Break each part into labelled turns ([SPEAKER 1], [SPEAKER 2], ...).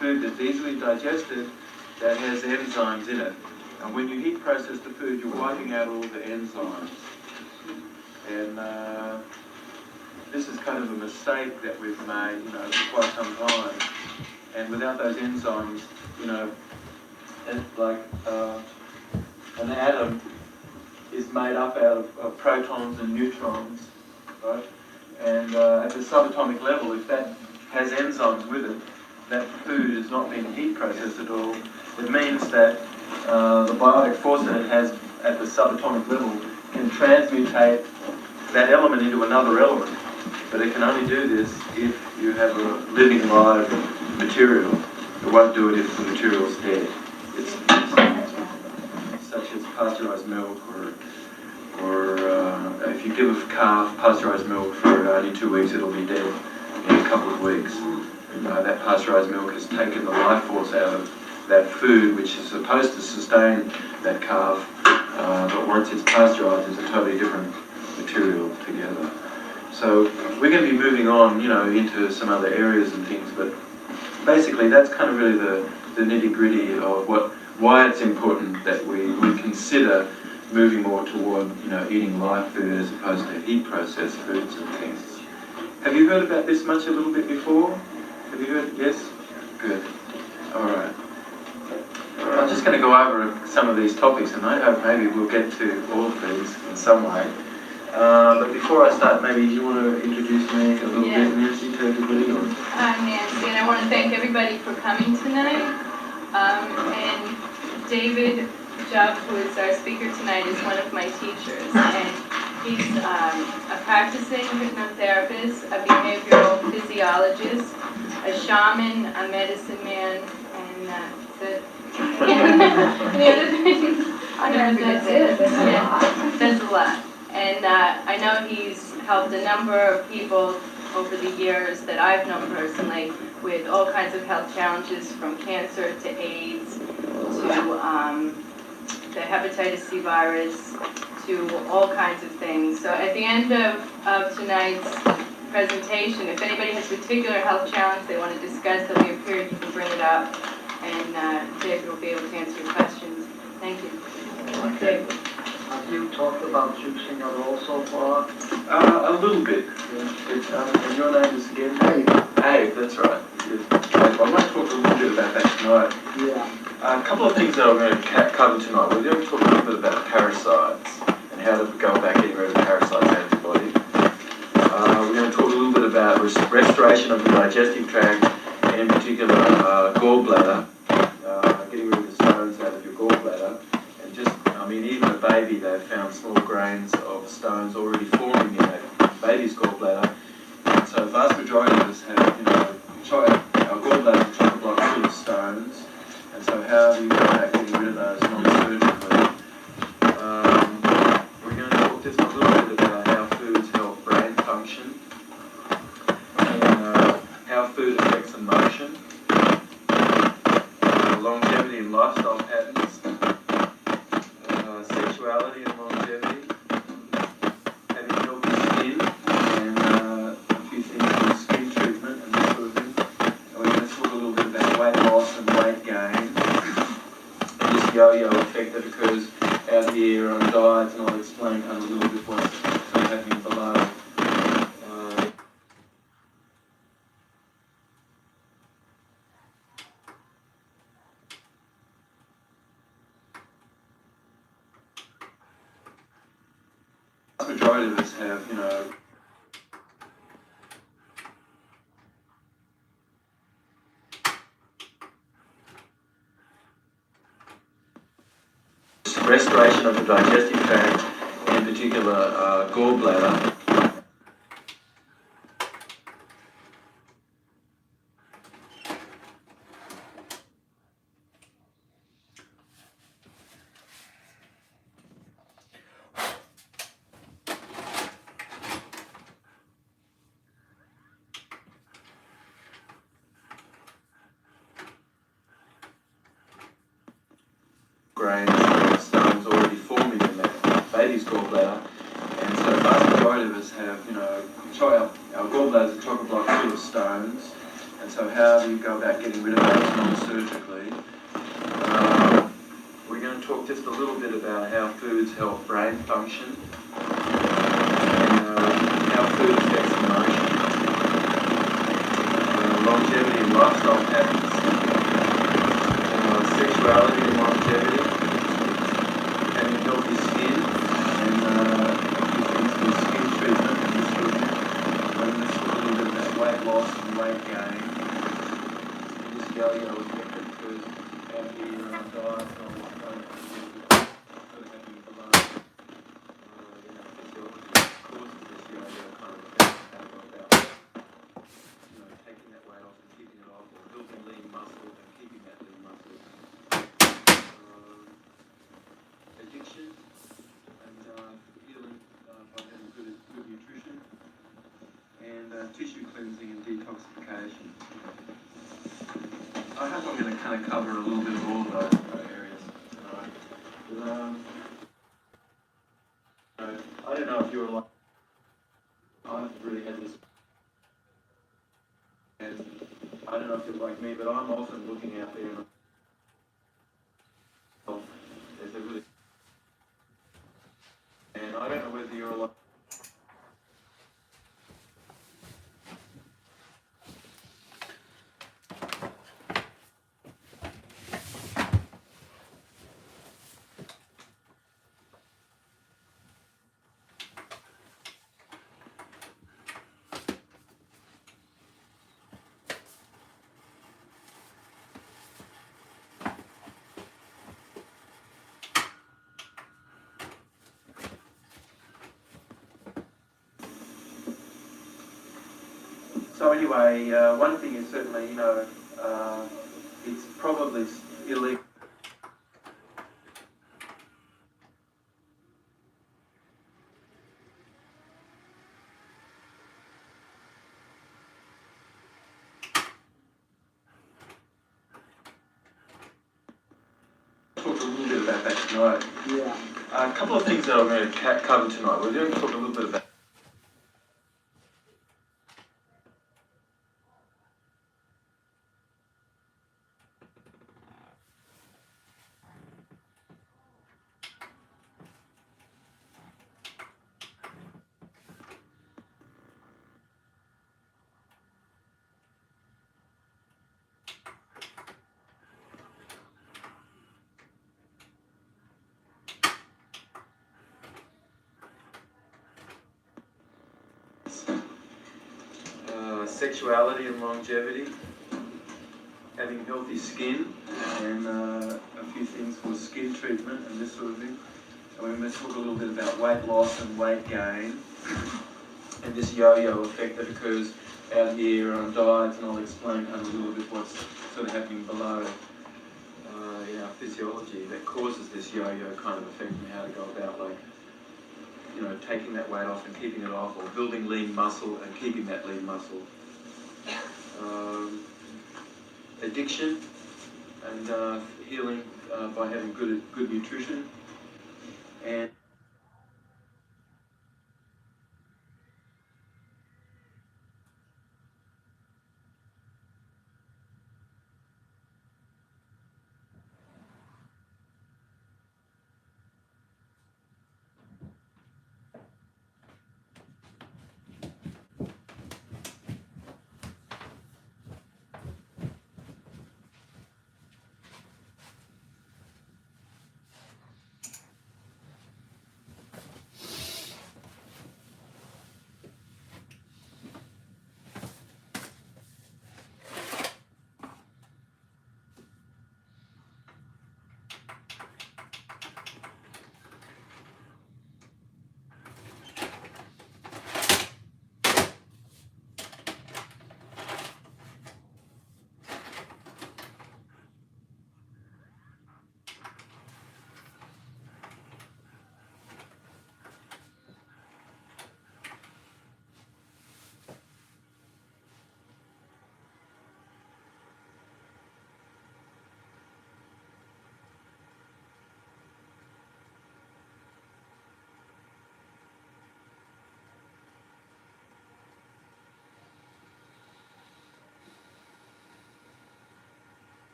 [SPEAKER 1] food that's easily digested that has enzymes in it. And when you heat process the food, you're wiping out all the enzymes. And this is kind of a mistake that we've made, for quite some time. And without those enzymes, it's like an atom is made up out of protons and neutrons, right? And at the subatomic level, if that has enzymes with it, that food is not being heat processed at all. It means that the biotic force that it has at the subatomic level can transmutate that element into another element. But it can only do this if you have a living live material. It won't do it if the material's dead. It's such as pasteurized milk, or if you give a calf pasteurized milk for only 2 weeks, it'll be dead in a couple of weeks. That pasteurized milk has taken the life force out of that food, which is supposed to sustain that calf, but once it's pasteurized, it's a totally different material together. So we're going to be moving on, into some other areas and things, but basically that's kind of really the nitty-gritty of why it's important that we consider moving more toward, eating live food as opposed to heat-processed foods and things. Have you heard about this much a little bit before? Have you heard? Yes? Good. All right. I'm just going to go over some of these topics, and I hope maybe we'll get to all of these in some way. But before I start, maybe you want to introduce me a little bit, Nancy, to everybody? Or?
[SPEAKER 2] I'm Nancy, and I want to thank everybody for coming tonight. And David Jubb, who is our speaker tonight, is one of my teachers. And he's a practicing hypnotherapist, a behavioral physiologist, a shaman, a medicine man, and the other things. That's it. That's a lot. And I know he's helped a number of people over the years that I've known personally with all kinds of health challenges, from cancer to AIDS to the hepatitis C virus to all kinds of things. So at the end of tonight's presentation, if anybody has a particular health challenge they want to discuss, there'll be a period you can bring it up, and David will be able to answer your questions. Thank you.
[SPEAKER 3] Okay. Have you talked about juicing at all so far?
[SPEAKER 1] A little bit. Yeah. And your name is again? Abe, that's right. Yes. I might talk a little bit about that tonight.
[SPEAKER 3] Yeah.
[SPEAKER 1] A couple of things that I'm going to cover tonight. We're going to talk a little bit about parasites and how to go about getting rid of parasites out of the body. We're going to talk a little bit about restoration of the digestive tract, and in particular gallbladder, getting rid of the stones out of your gallbladder. And just, even a baby, they've found small grains of stones already forming in a baby's gallbladder. And so the vast majority of us have, our gallbladder is chock block full of stones. And so how do you go about getting rid of those non-surgically? We're going to talk just a little bit about how foods help brain function, and how food affects emotion, longevity and lifestyle patterns, sexuality and longevity, having healthy skin, and a few things with skin treatment and that sort of thing. And we're going to talk a little bit about weight loss and weight gain, and this yo-yo effect that occurs out here on diets, and I'll explain kind of a little bit what's sort of happening below. The majority of us have, restoration of the digestive tract, in particular gallbladder. Grains of stones already forming in that baby's gallbladder, and so the vast majority of us have, our gallbladder is a chock block full of stones, And so how do you go about getting rid of those non-surgically? We're going to talk just a little bit about how foods help brain function, and how food affects emotion, longevity and lifestyle patterns, sexuality and longevity, having healthy skin, and skin treatment and this sort of thing. We're going to talk a little bit about weight loss and weight gain, and this yo-yo effect that occurs out here in our diet and all this kind of thing, sort of happening below. Physiology causes this yo-yo kind of effect, how to go about taking that weight off and keeping it off, or building lean muscle and keeping that lean muscle. Addiction and healing by having good nutrition, and tissue cleansing and detoxification. I hope I'm going to kind of cover a little bit of all of those areas tonight. I don't know if you're like, I've really had this, and I don't know if you're like me, but I'm often looking out there and there's a really, and I don't know whether you're like, so anyway, one thing is certainly, it's probably illegal. Talk a little bit about that tonight.
[SPEAKER 3] Yeah.
[SPEAKER 1] A couple of things that I'm going to cover tonight. We're going to talk a little bit about sexuality and longevity, having healthy skin, and a few things for skin treatment and this sort of thing. And we're going to talk a little bit about weight loss and weight gain, and this yo-yo effect that occurs out here on diets, and I'll explain kind of a little bit what's sort of happening below in our physiology that causes this yo-yo kind of effect, and how to go about taking that weight off and keeping it off, or building lean muscle and keeping that lean muscle. Addiction and healing by having good nutrition, and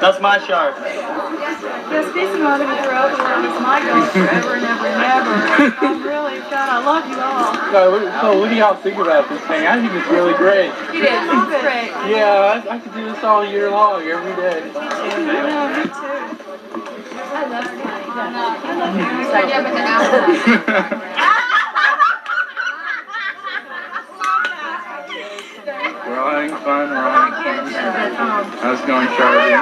[SPEAKER 4] That's my shark.
[SPEAKER 5] Yeah, speaking of it, your other one is my dog forever and ever and ever. I'm really God, I love you all.
[SPEAKER 4] So what do y'all think about this thing? I think it's really great.
[SPEAKER 5] It is. It's great.
[SPEAKER 4] Yeah, I could do this all year long, every day.
[SPEAKER 5] Yeah, me too. I love it.
[SPEAKER 4] We're all having fun, we're all having fun. How's it going, Charlie?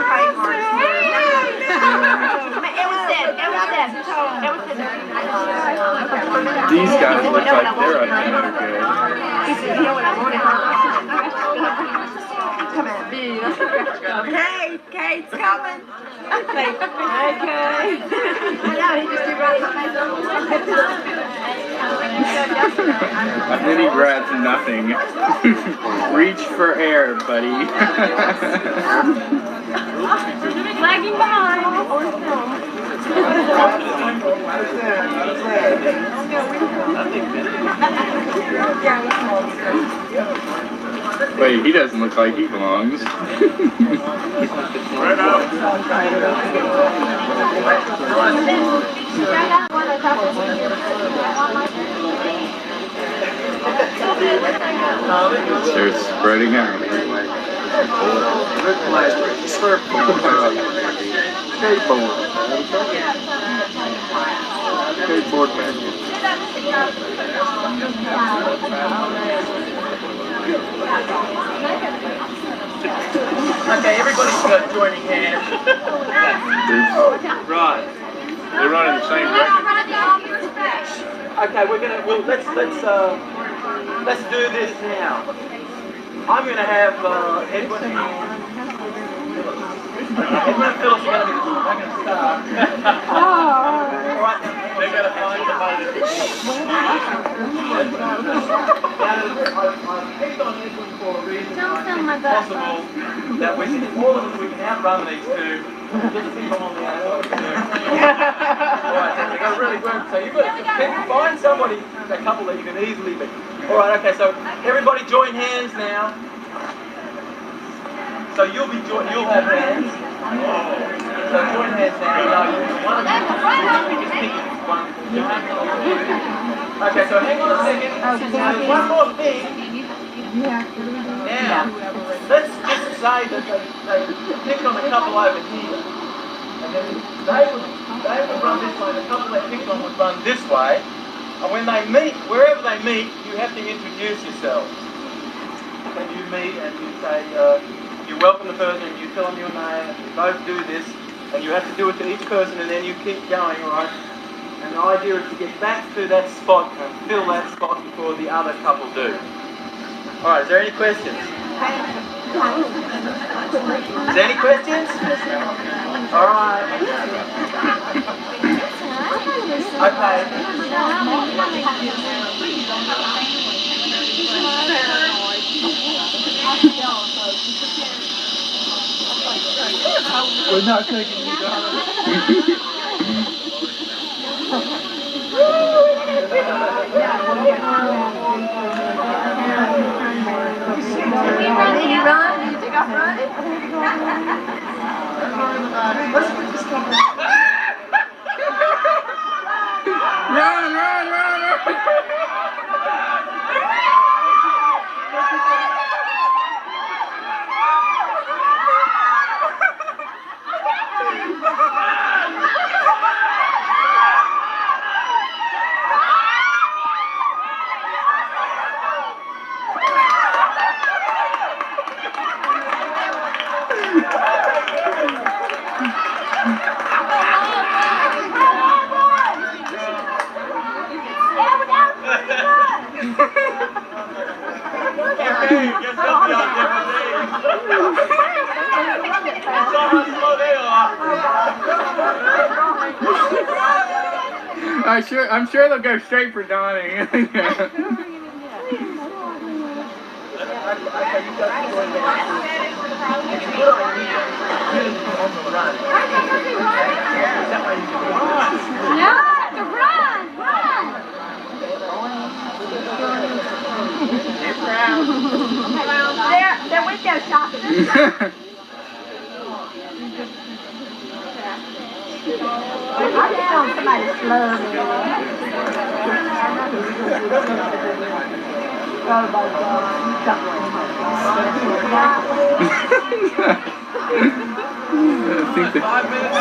[SPEAKER 4] These guys look like they're up to no good.
[SPEAKER 6] Hey, Kate's coming.
[SPEAKER 5] Hey, Kay.
[SPEAKER 4] And then he grabs nothing. Reach for air, buddy.
[SPEAKER 5] Lagging behind.
[SPEAKER 4] Wait, he doesn't look like he belongs. They're spreading out. Skateboard man.
[SPEAKER 7] Okay, everybody's got joining hands.
[SPEAKER 4] Right. They run in the same direction.
[SPEAKER 7] Okay, let's do this now. I'm gonna have Edwin and Phyllis are gonna start. Alright, they're gonna find somebody. I've picked on Edwin for a reason. It's possible that we can, all of us, we can outrun these two. Just keep them on the outside of the two. Alright, so they've got to really work. So you've got to find somebody, a couple that you can easily beat. Alright, okay, so everybody join hands now. So you'll have hands. So join hands now. Okay, so hang on a second. There's one more thing. Now, let's just say that they picked on a couple over here. And then they would run this way, and the couple they picked on would run this way. And when they meet, wherever they meet, you have to introduce yourselves. When you meet and you say, you welcome the person, and you tell them your name, and you both do this, and you have to do it to each person, and then you keep going, right? And the idea is to get back to that spot and fill that spot before the other couple do. Alright, is there any questions? Is there any questions? Alright. Okay.
[SPEAKER 4] We're not taking you down.
[SPEAKER 6] Did you run? Did you take off running?
[SPEAKER 4] Run! I'm sure they'll go straight for Donnie.
[SPEAKER 5] to run!
[SPEAKER 6] They're window shopping. I'm down on somebody's slug. Oh my God.
[SPEAKER 4] I think that...
[SPEAKER 7] 5 minutes.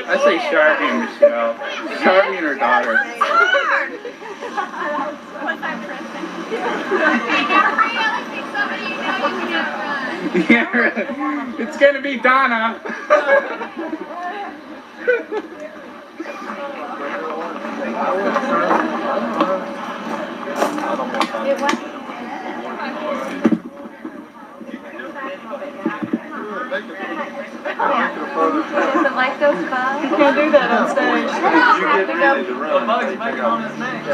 [SPEAKER 4] I say Sharpie and Michelle. Sharpie and her daughter. Yeah, really. It's gonna be Donna.
[SPEAKER 5] Doesn't like those bugs?
[SPEAKER 3] You can't do that on stage.
[SPEAKER 7] The bugs make it on his neck.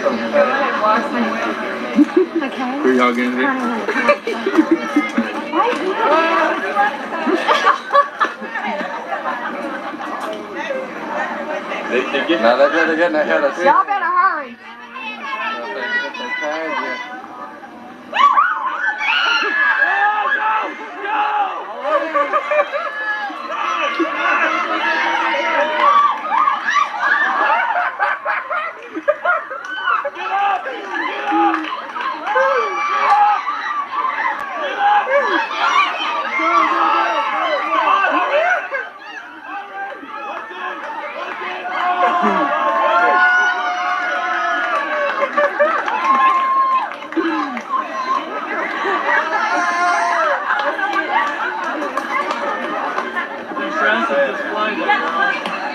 [SPEAKER 5] Go ahead, wash my Okay.
[SPEAKER 4] Who y'all gonna do?
[SPEAKER 8] Now they're getting ahead of us.
[SPEAKER 6] Y'all better hurry.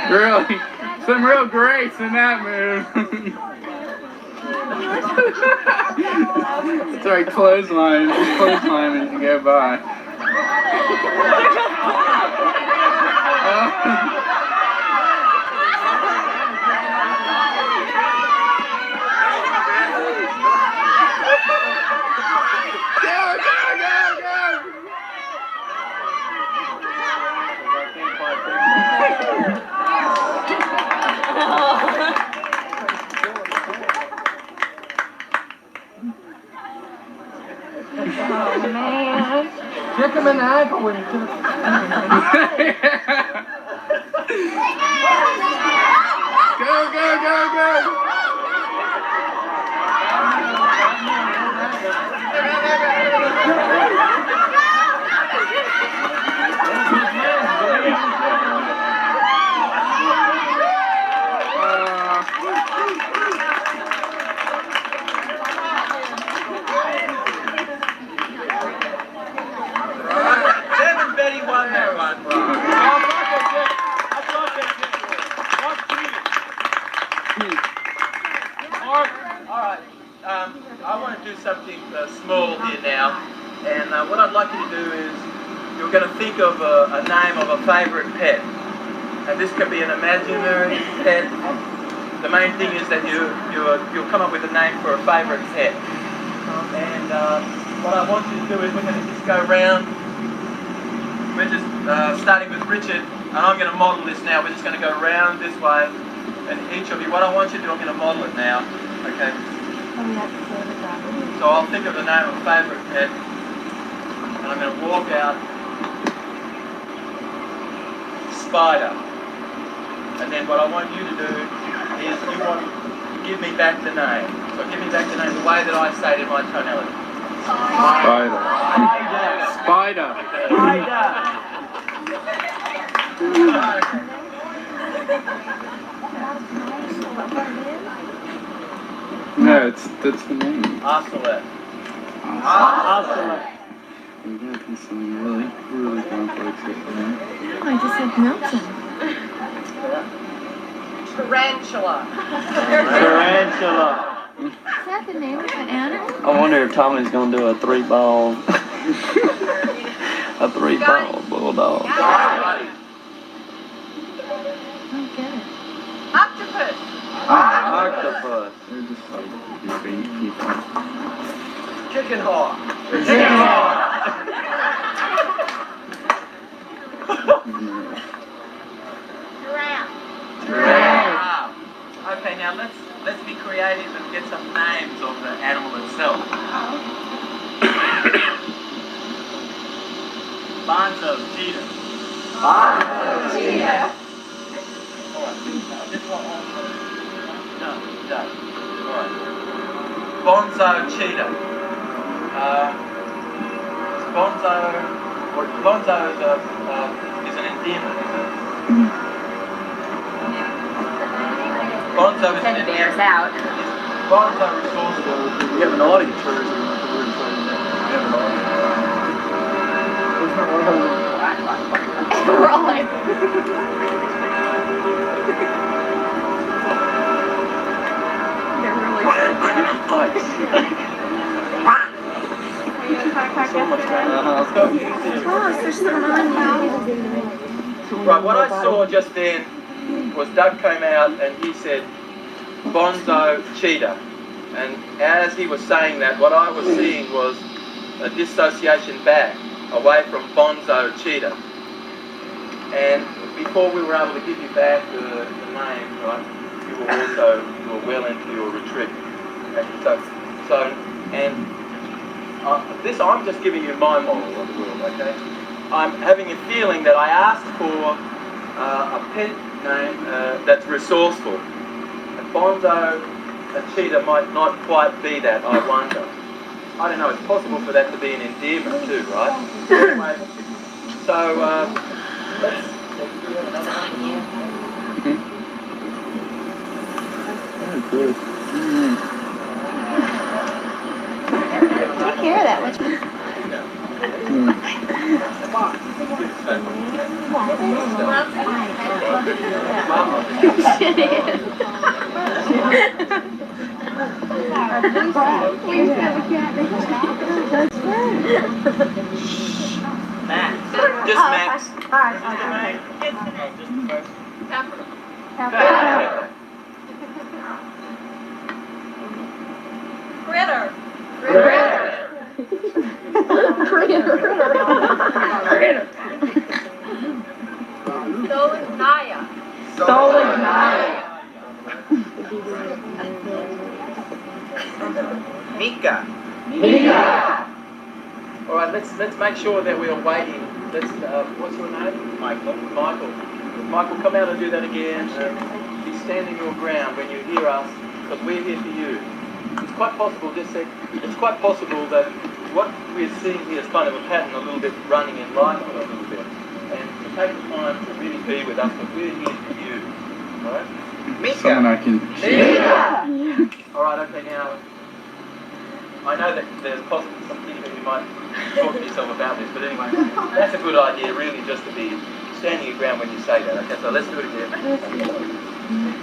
[SPEAKER 4] Really? Some real grace in that move. Sorry, clothesline. Just clothesline as you go by.
[SPEAKER 3] Kick him in the ankle when you took.
[SPEAKER 4] Go, go, go, go!
[SPEAKER 7] Betty won that one. Alright, I want to do something small here now, and what I'd like you to do is, you're going to think of a name of a favourite pet, and this can be an imaginary pet. The main thing is that you'll come up with a name for a favourite pet, and what I want you to do is we're going to just go around. We're just starting with Richard, and I'm going to model this now. We're just going to go around this way, and each of you, what I want you to do, I'm going to model it now, okay? So I'll think of the name of a favourite pet, and I'm going to walk out, Spider, and then what I want you to do is you want to give me back the name. So give me back the name the way that I say it in my tonality.
[SPEAKER 4] Spider. Spider.
[SPEAKER 7] Spider.
[SPEAKER 4] No, that's the name.
[SPEAKER 7] Ocelot.
[SPEAKER 4] We got something really, really complex here.
[SPEAKER 5] I just said Milton.
[SPEAKER 7] Tarantula.
[SPEAKER 5] Is that the name of an animal?
[SPEAKER 8] I wonder if Tommy's gonna do a 3-ball, a 3-ball bulldog.
[SPEAKER 5] I don't get it.
[SPEAKER 7] Octopus.
[SPEAKER 8] Octopus.
[SPEAKER 4] They're just like goofy people.
[SPEAKER 7] Chicken hawk.
[SPEAKER 6] Giraffe.
[SPEAKER 7] Okay, now let's be creative and get some names of the animal itself. Bonzo, cheetah. Alright, just one more. Done. Alright. Bonzo cheetah. Bonzo is an endearment, isn't it? Bonzo is an endearment.
[SPEAKER 6] Out.
[SPEAKER 7] Bonzo resourceful.
[SPEAKER 8] We have an audience for this. We have an audience.
[SPEAKER 6] Rolling. They're really good.
[SPEAKER 5] Oh, there's some on now.
[SPEAKER 7] Right, what I saw just then was Doug came out and he said, Bonzo cheetah. And as he was saying that, what I was seeing was a dissociation back, away from Bonzo cheetah. And before we were able to give you back the name, right, you were well into your retreat. Okay, this, I'm just giving you my model of the world, okay? I'm having a feeling that I asked for a pet name that's resourceful. And Bonzo and cheetah might not quite be that, I wonder. I don't know, it's possible for that to be an endearment too, right? Anyway, so let's do another one.
[SPEAKER 4] Oh, good.
[SPEAKER 5] Take care of that, would you?
[SPEAKER 7] Max. Just Max.
[SPEAKER 6] Critter.
[SPEAKER 5] Stolen
[SPEAKER 7] Mika. All right, let's make sure that we are waiting. What's your name? Michael. Michael, come out and do that again. Be standing your ground when you hear us, because we're here for you. It's quite possible. It's quite possible that what we're seeing here is kind of a pattern, a little bit running in life a little bit, and to take the time to really be with us, because we're here for you. All right?
[SPEAKER 4] Someone I can.
[SPEAKER 7] All right. Okay. Now, I know that there's possibly some people who might talk to yourself about this, but anyway, that's a good idea, really, just to be standing your ground when you say that. Okay, so let's do it again.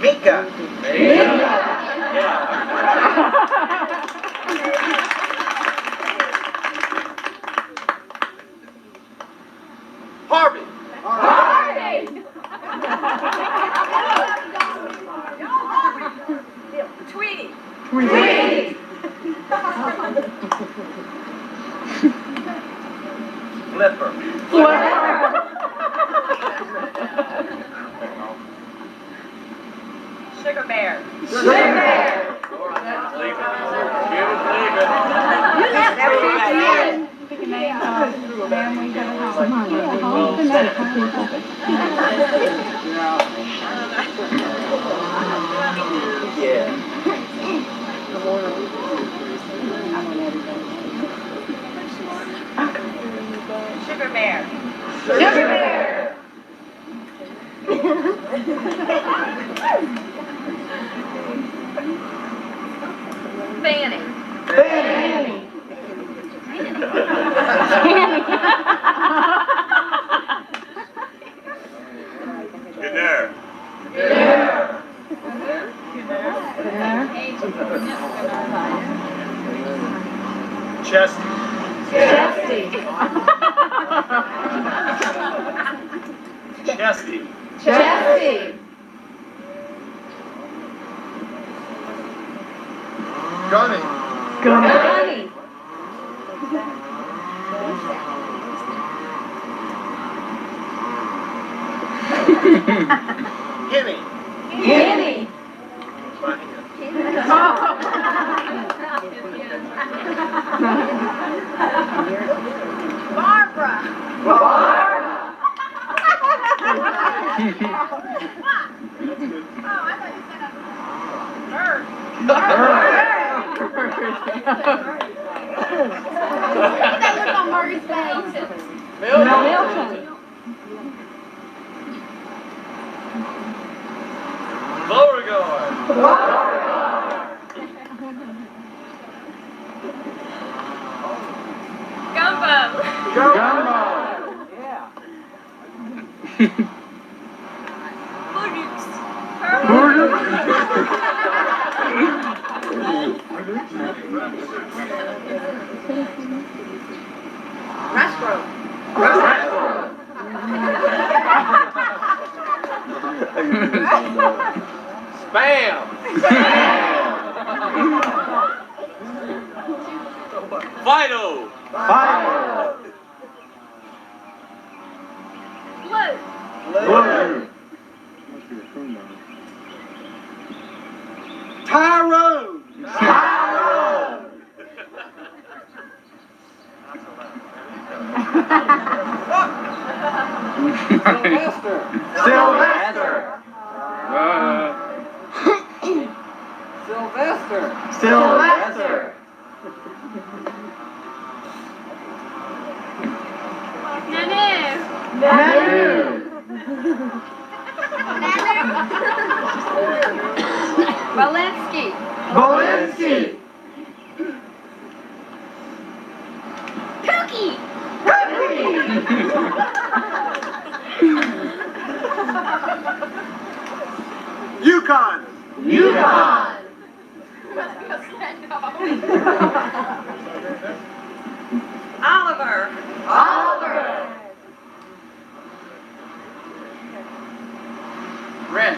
[SPEAKER 7] Mika! Yeah. Harvey!
[SPEAKER 6] Tweety.
[SPEAKER 7] Flipper.
[SPEAKER 6] Sugar bear.
[SPEAKER 7] All right, let's leave it. Leave it.
[SPEAKER 5] Pick a name of a family that
[SPEAKER 7] Yeah.
[SPEAKER 6] Sugar bear.
[SPEAKER 7] Sugar bear.
[SPEAKER 6] Fanny.
[SPEAKER 3] Fanny.
[SPEAKER 8] Ganner. Chesty. Chesty.
[SPEAKER 5] Chesty.
[SPEAKER 8] Gunny.
[SPEAKER 5] Gunny.
[SPEAKER 8] Henny.
[SPEAKER 5] Henny.
[SPEAKER 8] My hand.
[SPEAKER 6] Barbara.
[SPEAKER 5] Barbara.
[SPEAKER 6] Oh, I thought you said Bird. That look on Murray's face.
[SPEAKER 5] Milton.
[SPEAKER 8] Beauregard.
[SPEAKER 6] Gumbo.
[SPEAKER 3] Gumbo. Yeah.
[SPEAKER 7] Spam. Vital.
[SPEAKER 3] Fire.
[SPEAKER 6] Blue.
[SPEAKER 3] Blue. Tyrone. Tyrone. Sylvester. Sylvester. Sylvester. Sylvester.
[SPEAKER 6] Nanu.
[SPEAKER 3] Nanu.
[SPEAKER 6] Walensky.
[SPEAKER 3] Volinsky.
[SPEAKER 6] Cookie.
[SPEAKER 3] Yukon. Yukon.
[SPEAKER 6] Oliver.
[SPEAKER 3] Oliver.
[SPEAKER 7] Ren.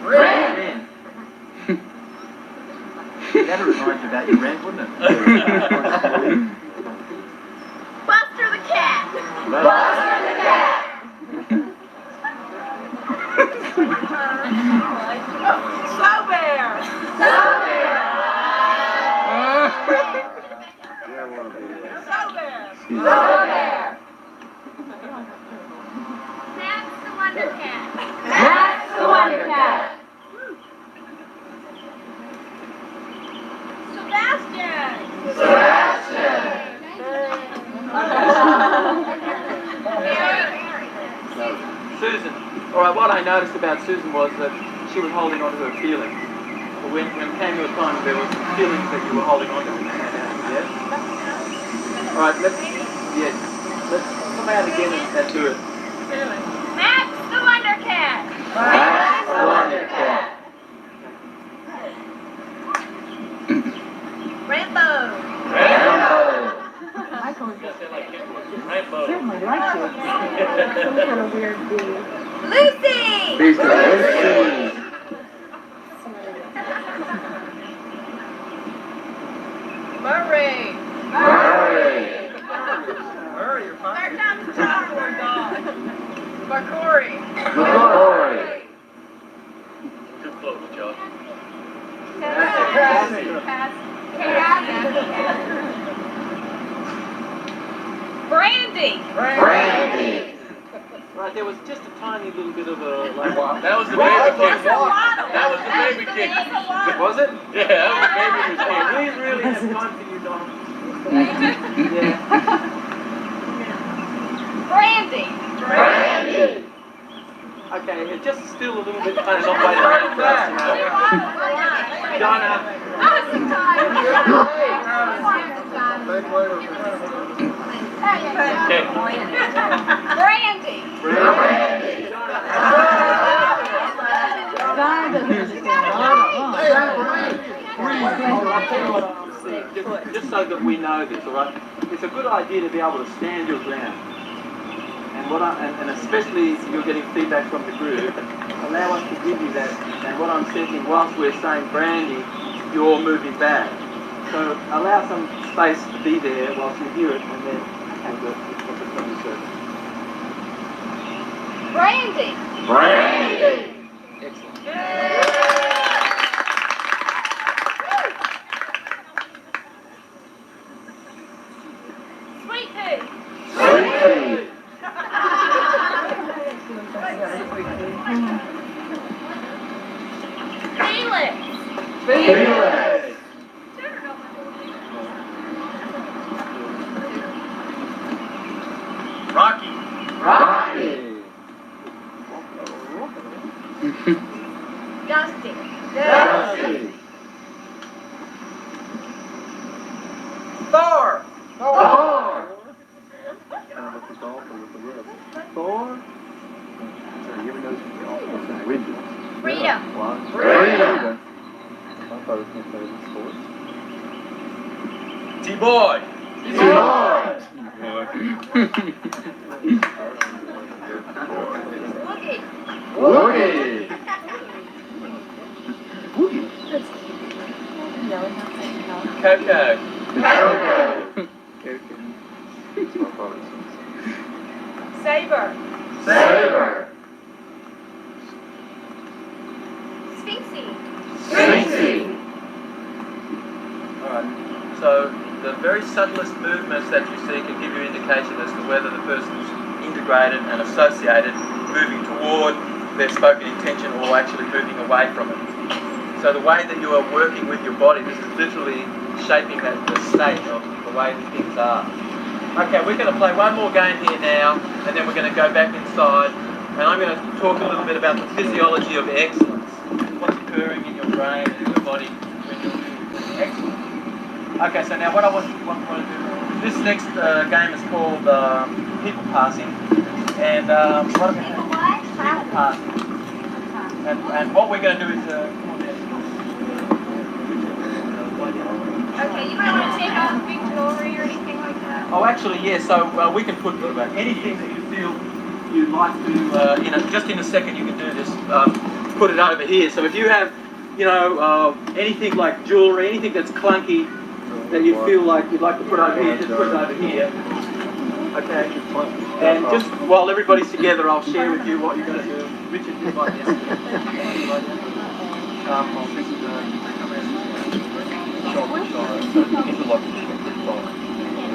[SPEAKER 3] Ren.
[SPEAKER 8] That'd remind you about your rent, wouldn't it?
[SPEAKER 6] Buster the cat.
[SPEAKER 3] Buster the cat.
[SPEAKER 6] Slow bear.
[SPEAKER 3] Slow bear.
[SPEAKER 6] Slow bear.
[SPEAKER 3] Slow bear.
[SPEAKER 6] Max the Wonder Cat.
[SPEAKER 3] Max the Wonder Cat.
[SPEAKER 6] Sebastian.
[SPEAKER 3] Sebastian.
[SPEAKER 7] Susan. All right, what I noticed about Susan was that she was holding on to her feelings. But when it came to a time, there were some feelings that you were holding on to. Yes? All right, let's come out again and do it.
[SPEAKER 6] Max the Wonder Cat.
[SPEAKER 3] Max the Wonder Cat.
[SPEAKER 6] Rambo.
[SPEAKER 3] Rambo.
[SPEAKER 5] Certainly like you. Some kind of weird dude.
[SPEAKER 6] Lucy.
[SPEAKER 3] Lucy.
[SPEAKER 6] Murray.
[SPEAKER 3] Murray.
[SPEAKER 7] Murray, you're fine.
[SPEAKER 6] Third time's a charm. McCory.
[SPEAKER 3] McCory.
[SPEAKER 8] Too close, Joe.
[SPEAKER 6] Brandy.
[SPEAKER 3] Brandy.
[SPEAKER 7] Right, there was just a tiny little bit of a like.
[SPEAKER 8] That was the baby kick.
[SPEAKER 6] That's a lot of
[SPEAKER 8] That was the baby kick.
[SPEAKER 6] That's a lot.
[SPEAKER 7] Was it?
[SPEAKER 8] Yeah, that was the baby who was kicked.
[SPEAKER 7] We really have time for you, Donald. Yeah.
[SPEAKER 6] Brandy.
[SPEAKER 3] Brandy.
[SPEAKER 7] Okay, Okay, it's just still a little bit kind of not waiting around for us, you know. Donna. Okay.
[SPEAKER 6] Brandy.
[SPEAKER 7] Just so that we know this, all right? It's a good idea to be able to stand your ground. And especially if you're getting feedback from the group, allow us to give you that. And what I'm sensing, whilst we're saying Brandy, you're all moving back. So allow some space to be there whilst you hear it, and then have the circle.
[SPEAKER 6] Brandy.
[SPEAKER 7] Brandy. Excellent.
[SPEAKER 6] Sweet pea.
[SPEAKER 7] Sweet pea.
[SPEAKER 6] Felix.
[SPEAKER 7] Felix.
[SPEAKER 1] Rocky.
[SPEAKER 7] Rocky.
[SPEAKER 6] Dusty.
[SPEAKER 7] Dusty.
[SPEAKER 1] Thor.
[SPEAKER 7] Thor.
[SPEAKER 8] Thor? You ever notice widgets?
[SPEAKER 6] Freedom.
[SPEAKER 7] Freedom.
[SPEAKER 8] I thought it was going to say sports.
[SPEAKER 1] T-Boy.
[SPEAKER 6] Woogie.
[SPEAKER 7] Woogie.
[SPEAKER 1] Coco.
[SPEAKER 6] Saber.
[SPEAKER 7] Saber.
[SPEAKER 6] Sphinxy.
[SPEAKER 7] Sphinxy.
[SPEAKER 1] Alright, so the very subtlest movements that you see can give you indication as to whether the person's integrated and associated, moving toward their spoken intention or actually moving away from it. So the way that you are working with your body, this is literally shaping the state of the way that things are. Okay, we're going to play one more game here now, and then we're going to go back inside, and I'm going to talk a little bit about the physiology of excellence. What's occurring in your brain and in your body when you're doing excellence. Okay, so now what I want to do, this next game is called people passing, and what I'm going to do is people passing. And what we're going to do is,
[SPEAKER 6] Okay, you might want to take off big jewelry or anything like that.
[SPEAKER 1] oh, actually, yeah. So we can put anything that you feel you'd like to, just in a second you can do this. Put it over here. So if you have, anything like jewelry, anything that's clunky that you feel like you'd like to put over here, just put it over here. Okay. And just while everybody's together, I'll share with you what you're going to do. Richard, you like this.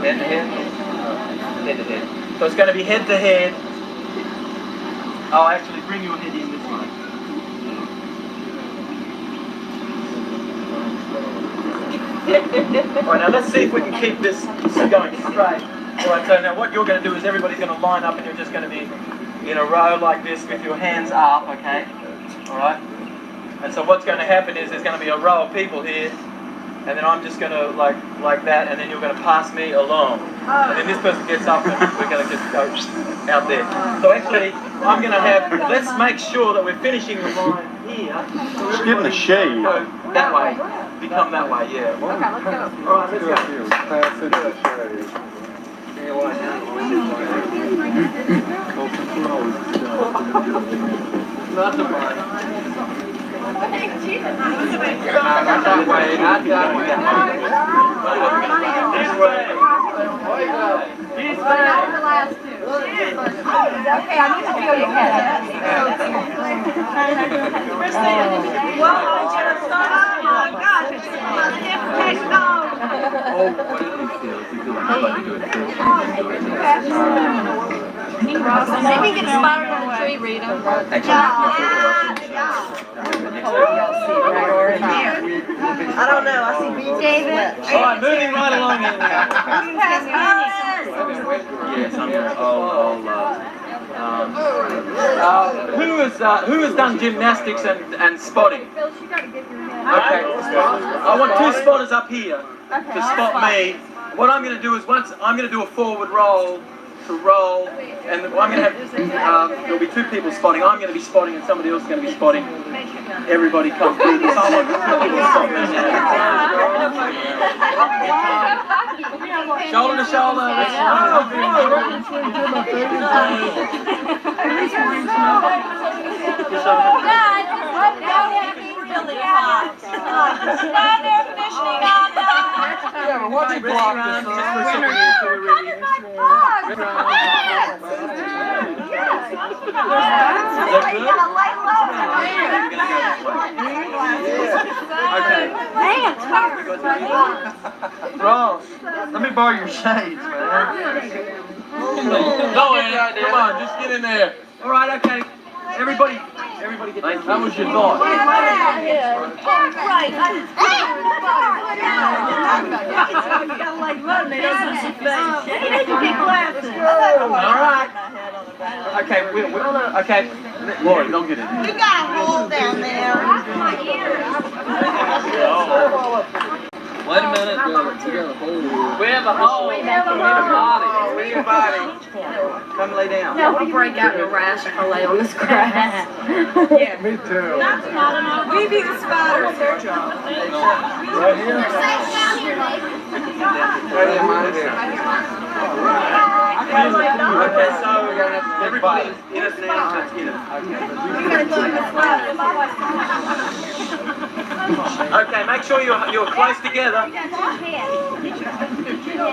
[SPEAKER 1] Head to head? Head to head. So it's going to be head to head. I'll actually bring your head in this way. Alright, now let's see if we can keep this going straight. Alright, so now what you're going to do is everybody's going to line up and you're just going to be in a row like this with your hands up, okay? Alright? And so what's going to happen is there's going to be a row of people here, and then I'm just going to like that, and then you're going to pass me along. And then this person gets up and we're going to just go out there. So actually, I'm going to have, let's make sure that we're finishing the line here. So
[SPEAKER 8] just get in the shade.
[SPEAKER 1] Go that way. Become that way, yeah.
[SPEAKER 5] Okay, let's go.
[SPEAKER 1] Alright, let's go.
[SPEAKER 8] Pass into the shade.
[SPEAKER 1] Not the mind.
[SPEAKER 6] Jesus,
[SPEAKER 1] Not that way, not that way. This way. This way.
[SPEAKER 5] The last two. Okay, I need to feel your head.
[SPEAKER 6] Well, I just thought, oh my gosh, it's
[SPEAKER 1] Oh, what did you feel? If you feel like you'd like to do it first, you can do it.
[SPEAKER 5] Maybe get spotted on the tree, Rita.
[SPEAKER 3] I don't know, I see David.
[SPEAKER 1] Alright, moving right along here now. Yes, who
[SPEAKER 7] who has done gymnastics and spotting?
[SPEAKER 5] Phil, you gotta get your head.
[SPEAKER 7] Okay. I want 2 spotters up here to spot me. What I'm going to do is I'm going to do a forward roll to roll, and I'm going to have there'll be 2 people spotting. I'm going to be spotting, and somebody else is going to be spotting. Everybody come through. So I want 2 people to spot me. Shoulder to shoulder.
[SPEAKER 8] Ross, let me borrow your shades, man.
[SPEAKER 7] Go in. Come on, just get in there. All right, okay. Everybody get down. That was your thought. All right. Okay, okay. Lori, don't get in there.
[SPEAKER 6] You got a hole down there.
[SPEAKER 8] Wait a minute, we got a hole here.
[SPEAKER 7] We have a hole. We have a body. Come lay down.
[SPEAKER 5] I'll break out in a rash if I lay on this grass.
[SPEAKER 8] Me too.
[SPEAKER 6] We be the spiders, their job.
[SPEAKER 8] Right here? Right in my head.
[SPEAKER 7] Okay, so everybody in us now, let's get it. Okay, make sure you're close together.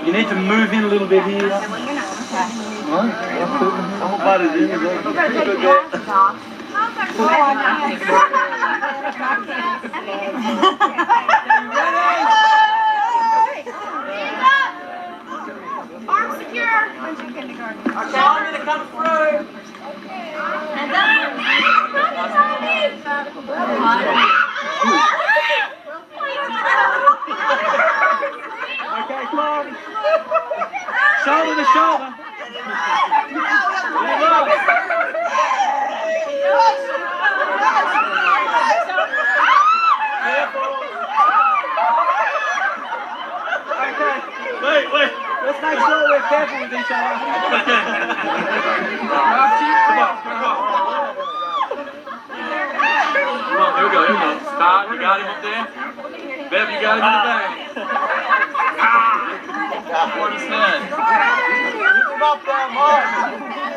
[SPEAKER 7] You need to move in a little bit here.
[SPEAKER 8] Somebody's in there.
[SPEAKER 6] Arm secure.
[SPEAKER 7] Okay, I'm going to come through.
[SPEAKER 6] And then,
[SPEAKER 7] Okay, come on. Shoulder to shoulder. Okay. Wait. Let's make sure we're careful with each other. Come on, here we go. Stop. You got him up there. Bev, you got him in the back. What is that?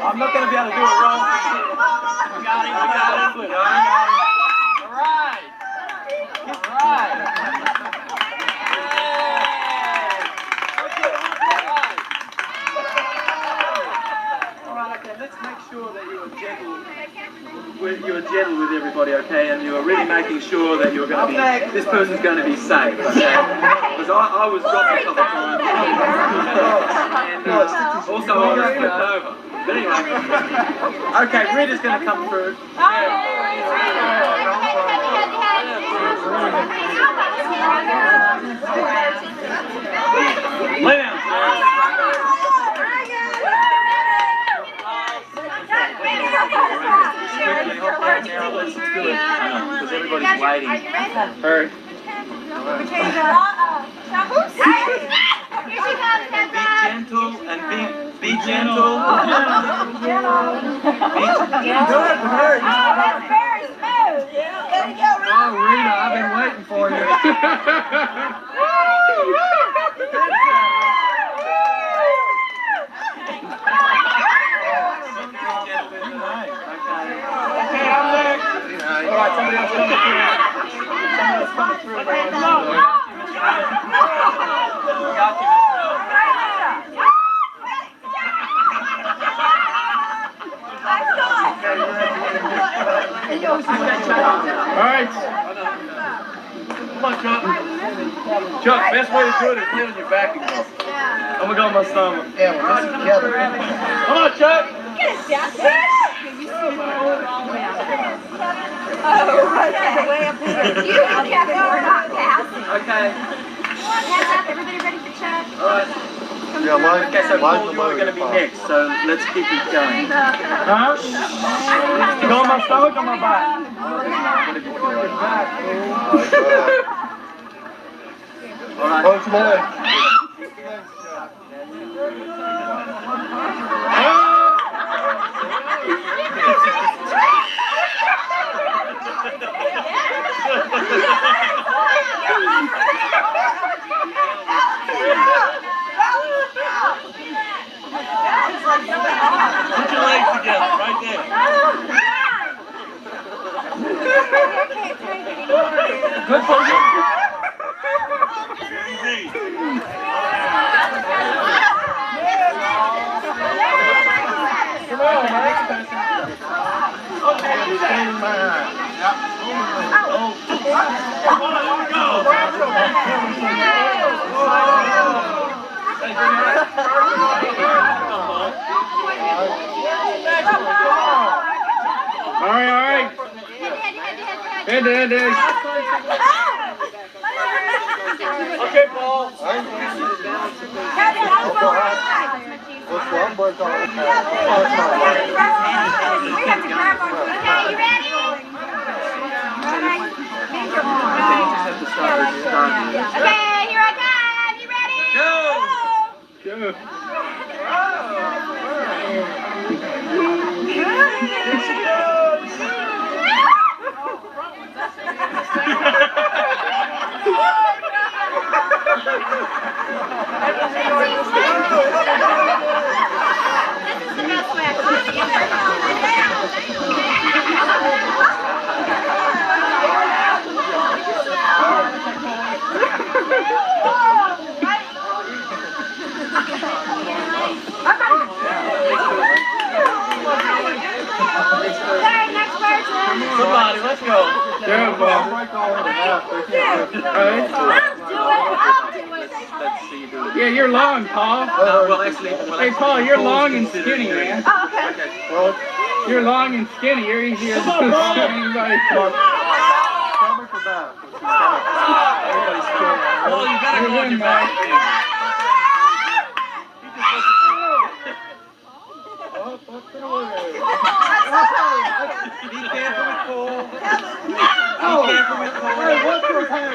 [SPEAKER 7] I'm not going to be able to do a roll. You got him. All right. Okay, let's make sure that you're gentle with everybody, okay? And you're really making sure that you're going to be, this person's going to be safe, okay? Because I was dropped a couple of times. And also I was flipped over. But anyway, okay, Rita's going to come through. Lay down, Sarah. Because everybody's waiting. Hurry. Be gentle and be gentle.
[SPEAKER 8] Oh, Rita, I've been waiting for you.
[SPEAKER 7] All right, somebody else coming through. Got you,
[SPEAKER 8] All right.
[SPEAKER 7] Come on, Chuck. Chuck, best way to do it is lay on your back and go. I'm gonna go on my stomach.
[SPEAKER 8] Yeah, we're just together.
[SPEAKER 7] Come on, Chuck. Okay.
[SPEAKER 6] Hands up, everybody ready for Chuck?
[SPEAKER 7] All right.
[SPEAKER 8] Yeah, light,
[SPEAKER 7] Okay, so
[SPEAKER 8] light
[SPEAKER 7] Paul,
[SPEAKER 8] the
[SPEAKER 7] you're
[SPEAKER 8] load.
[SPEAKER 7] going to be next, so let's keep it going.
[SPEAKER 4] Huh? You go on my stomach or my back?
[SPEAKER 7] All right.
[SPEAKER 8] Both legs.
[SPEAKER 7] Put your legs together, right there.
[SPEAKER 4] Good for you.
[SPEAKER 7] Come on, next person. Okay, stand in my eye.
[SPEAKER 4] All right. Head.
[SPEAKER 7] Okay, Paul.
[SPEAKER 8] Let's go. I'm break all the time.
[SPEAKER 5] Okay, here I come. You ready?
[SPEAKER 4] Go.
[SPEAKER 7] Somebody, let's go.
[SPEAKER 4] Yeah, Paul.
[SPEAKER 8] Break all in half. They can't do it.
[SPEAKER 4] All right.
[SPEAKER 7] Let's see you do it.
[SPEAKER 4] Yeah, you're long, Paul. Hey, Paul, you're long and skinny, man.
[SPEAKER 8] Well,
[SPEAKER 4] You're long and skinny. You're easier to skinny anybody.
[SPEAKER 8] stomach or back?
[SPEAKER 7] Paul, you better go on your back. Be careful with Paul. Be careful with Paul.
[SPEAKER 8] Hey, what's your hair?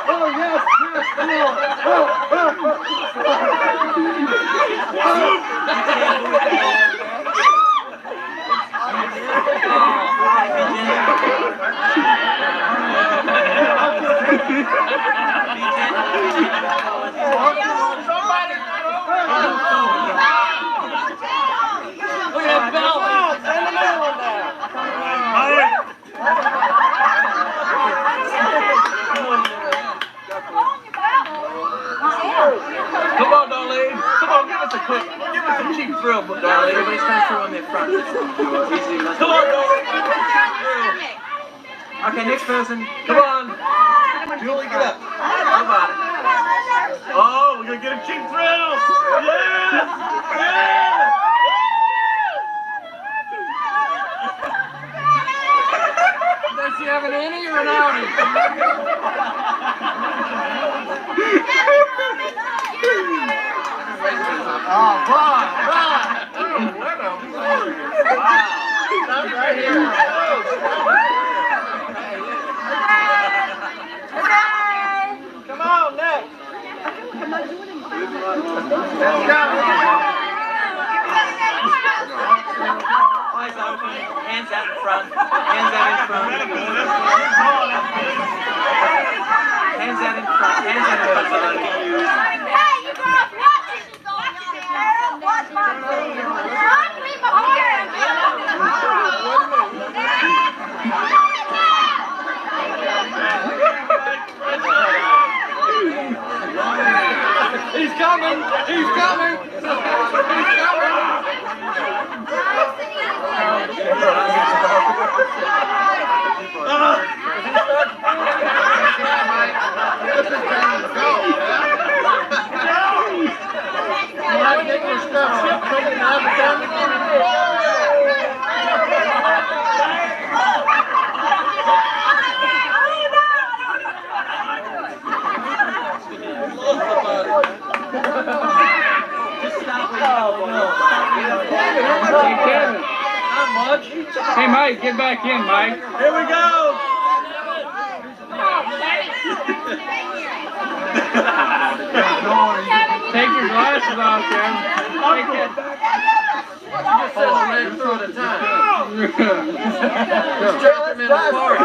[SPEAKER 8] Oh, yes, come
[SPEAKER 7] Look at that balance. Send the middle one down. Come on, Darlene. Come on, give us a quick, give us a cheap thrill, Darlene. Everybody's coming through on their front. Come on, Darlene. Okay, next person. Come on. Julie, get up. Come on. Oh, we're going to get a cheap thrill. Yes. Yeah.
[SPEAKER 4] Does she have an Annie or an Audi?
[SPEAKER 8] on, Brian.
[SPEAKER 7] Stop right here. Come on, next. Let's go. Eyes open, hands out in front, hands out in front. Hands out in front, hands out in front.
[SPEAKER 5] Hey, you girls, watch it! Watch my video. Don't leave my
[SPEAKER 4] He's coming! He's coming! He's coming! Hey, Kevin.
[SPEAKER 7] Not much.
[SPEAKER 4] Hey, Mike, get back in, Mike.
[SPEAKER 7] Here we go.
[SPEAKER 4] Take your glasses off, Kevin. Take it.
[SPEAKER 7] Just said a man throw at a time. Stretch him in the park.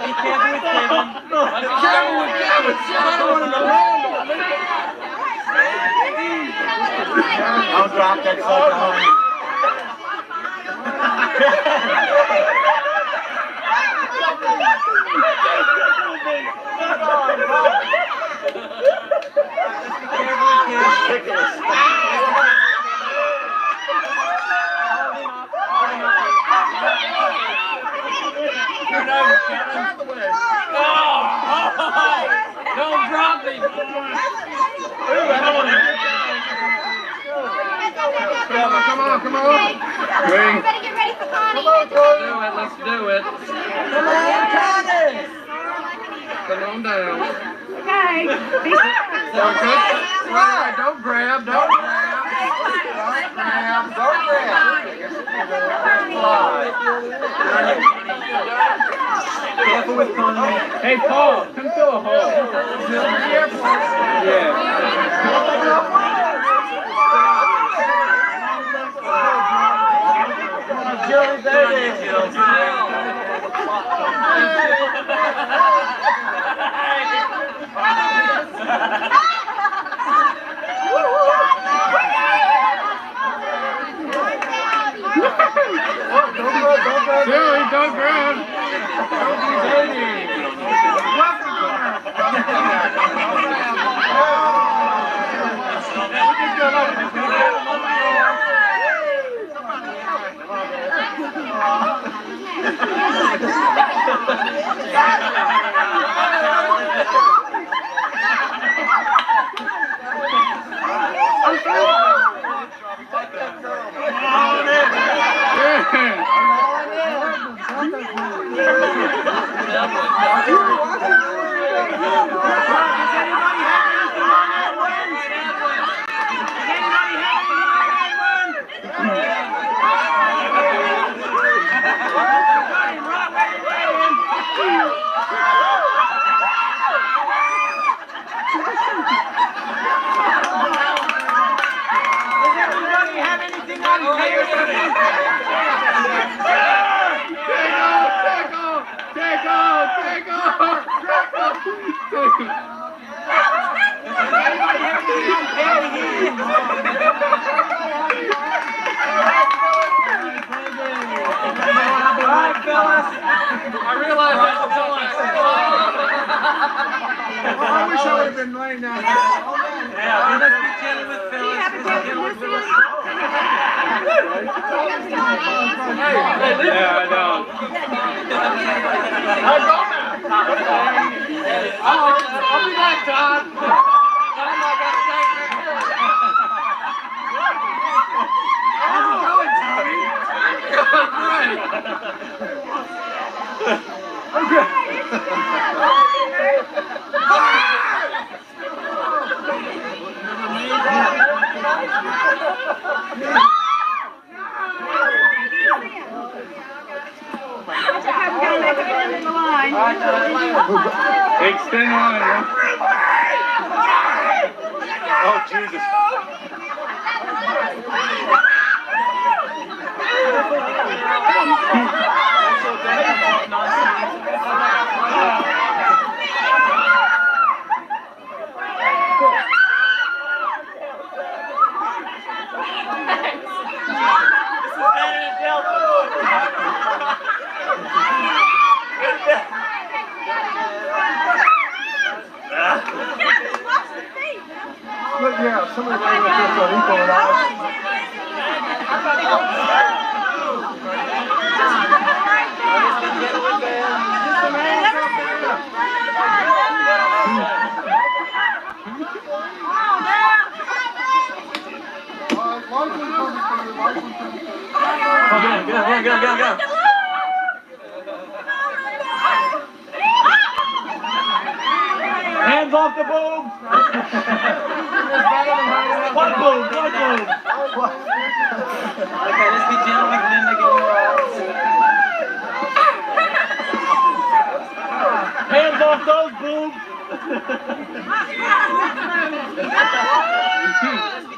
[SPEAKER 7] You can't do it, Kevin. Kevin with Kevin. I don't want him to land on me. I'll drop that sucker on you. Don't drop me!
[SPEAKER 4] Come on. Wait.
[SPEAKER 5] Everybody get ready for Connie.
[SPEAKER 7] Let's do it. Come on, Connie!
[SPEAKER 4] Come on down.
[SPEAKER 5] Okay. Be
[SPEAKER 4] Sound good? Alright, don't grab.
[SPEAKER 7] Careful with Connie.
[SPEAKER 4] Hey, Paul, come through a hole. Yeah.
[SPEAKER 7] Jill, there it is, Jill.
[SPEAKER 4] Silly, don't grab. Don't be dating. I wish I would have been laying down.
[SPEAKER 7] Yeah, we must be dealing with Phyllis.
[SPEAKER 4] Yeah, I know.
[SPEAKER 7] I'll be back, Todd.
[SPEAKER 4] Extend line.
[SPEAKER 1] Oh, Jesus.
[SPEAKER 8] Look, yeah, somebody ran with this on equal and
[SPEAKER 7] Go. Hands off the boom! What boom? be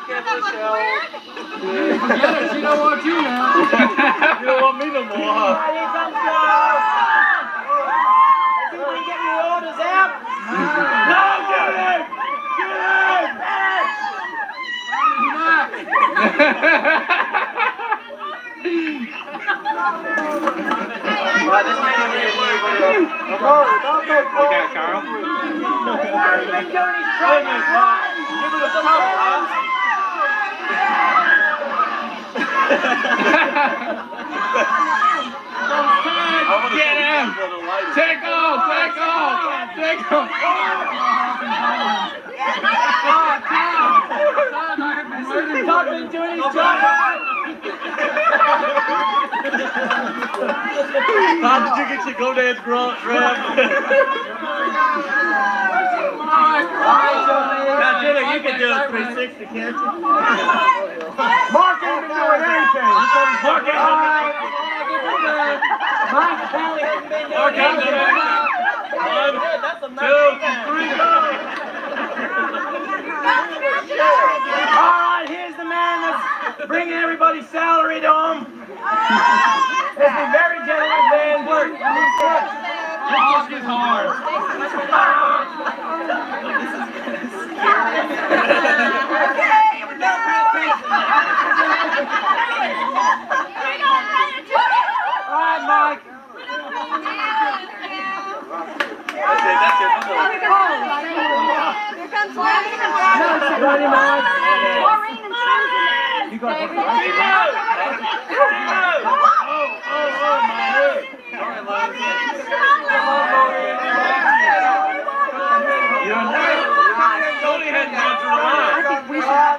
[SPEAKER 7] careful, Shell.
[SPEAKER 4] Forget it, she don't want you now.
[SPEAKER 7] You don't want me no more, huh? Here comes Shell. Everybody getting the orders out? No, get him! Right, this may not be anybody.
[SPEAKER 4] Okay, Carl.
[SPEAKER 7] Give it a couple, huh?
[SPEAKER 4] Get him! Take off! Take off! Take off!
[SPEAKER 7] Todd been doing his job. Todd, did you get your go-dance grab? Now, Jenna, you can do a 360, can't you? Mark ain't been doing anything. Mark ain't Mike Kelly hasn't been doing anything. 1, 2, 3, go! All right, here's the man that's bringing everybody's salary to him. It's the very generous man. Work.
[SPEAKER 4] Walk is hard.
[SPEAKER 7] All right, Mike. That's it.
[SPEAKER 5] Here comes Larry.
[SPEAKER 7] Ready, Mike?
[SPEAKER 5] Maureen and Susan.
[SPEAKER 7] You got it. Oh, my head. Sorry, Tony hadn't gone through the line.
[SPEAKER 5] I think we should.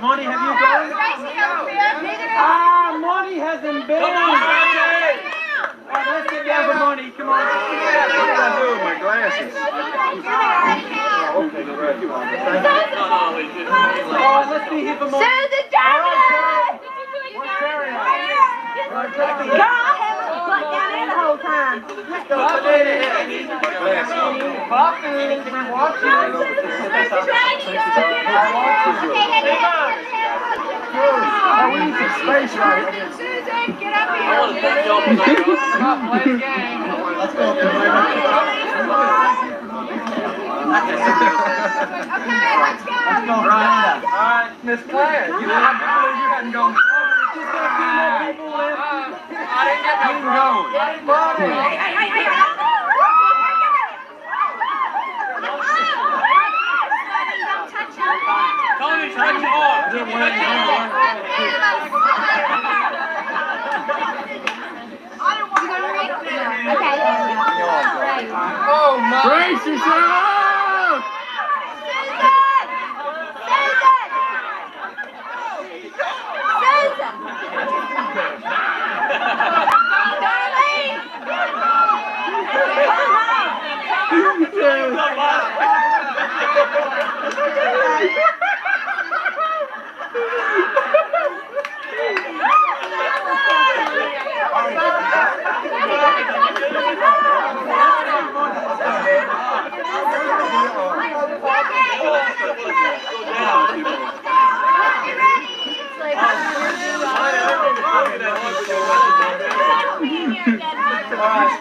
[SPEAKER 7] Monty, have you gone? Monty hasn't been. Come on, Monty! Let's get down for Monty. Come on.
[SPEAKER 8] What did I do with my glasses? Okay, you're right.
[SPEAKER 7] Oh, let's be here for Monty.
[SPEAKER 5] Susan Johnson!
[SPEAKER 7] What's Terry on?
[SPEAKER 5] Girl, I haven't put down there the whole time.
[SPEAKER 8] We need some space right here.
[SPEAKER 5] Susan, get up
[SPEAKER 7] I want to put you on the
[SPEAKER 4] Play the game.
[SPEAKER 8] Let's go.
[SPEAKER 5] Okay, let's go.
[SPEAKER 7] All right,
[SPEAKER 4] Miss Claire, you hadn't gone.
[SPEAKER 7] just got a few more people left.
[SPEAKER 4] I didn't get no going.
[SPEAKER 7] Tony, stretch it off.
[SPEAKER 4] Oh my! Brace yourself!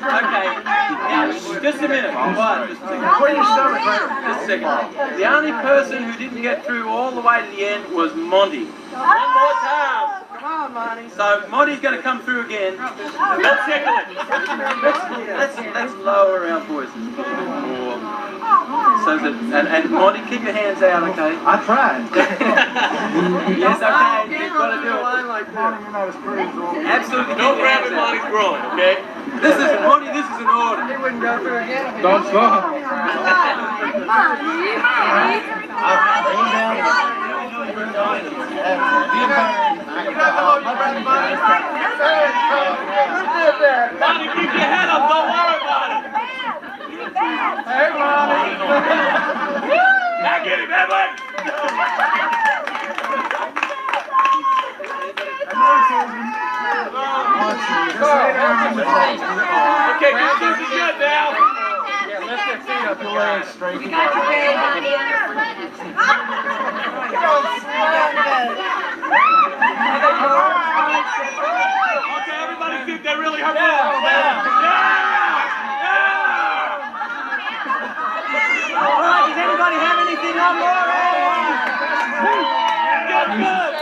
[SPEAKER 7] Okay. Now, just a minute. What? Just a second.
[SPEAKER 8] Put your stomach right.
[SPEAKER 7] Just a second. The only person who didn't get through all the way to the end was Monty. One more time.
[SPEAKER 4] Come on, Monty.
[SPEAKER 7] So Monty's going to come through again. Let's tickle it. Let's lower our voices a little bit more. So that, and Monty, keep your hands out, okay?
[SPEAKER 8] I tried.
[SPEAKER 7] Yes, okay. You've got to do it.
[SPEAKER 8] Like that. You're not as pretty as all.
[SPEAKER 7] Absolutely. Don't grab him while he's growing, okay? This is Monty. This is an order.
[SPEAKER 4] He wouldn't go through again. Don't stop.
[SPEAKER 7] Monty, keep your head up. Don't worry about it.
[SPEAKER 4] Hey, Monty.
[SPEAKER 7] Now get him, Edwin. Okay, good, this is good now. Yeah, lift your feet up your legs straight.
[SPEAKER 5] We got your bed, honey.
[SPEAKER 7] Okay, everybody think they really hurt. All right, does anybody have anything on more? Good.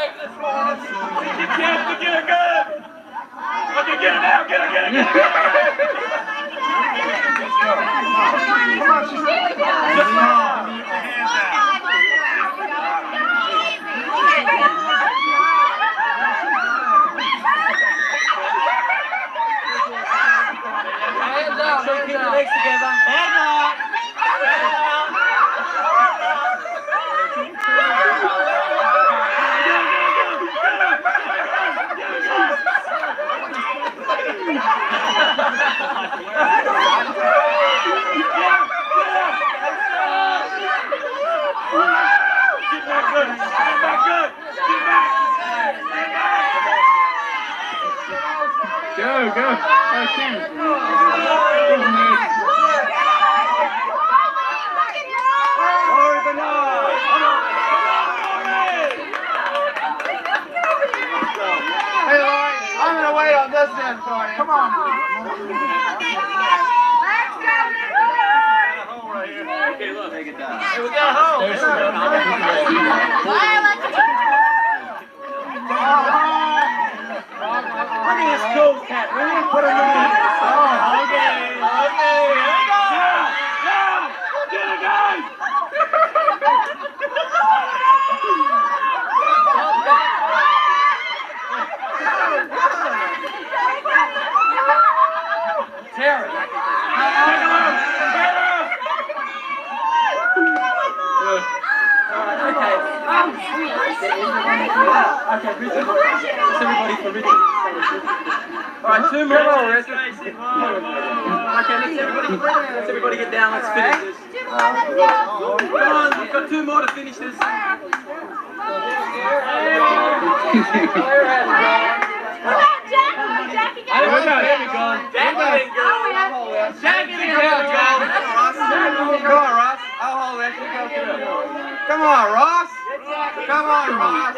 [SPEAKER 7] You can't forget it good. Okay, get it now, get it. Hands up, keep your legs together. Hands up.
[SPEAKER 4] Go.
[SPEAKER 8] Hey, Laurie, I'm gonna wait on this end for you. Come on.
[SPEAKER 7] Okay, look. Take it down. Hey, we got a hole. Look at this cool cat. We need to put him in. Okay. Here we go. Now. Get it, guys. Terry. Okay, Richard. That's everybody for Richard. Alright, 2 more. Okay, let's everybody get down, let's finish this. Come on, we've got 2 more to finish this.
[SPEAKER 8] Come on, Ross.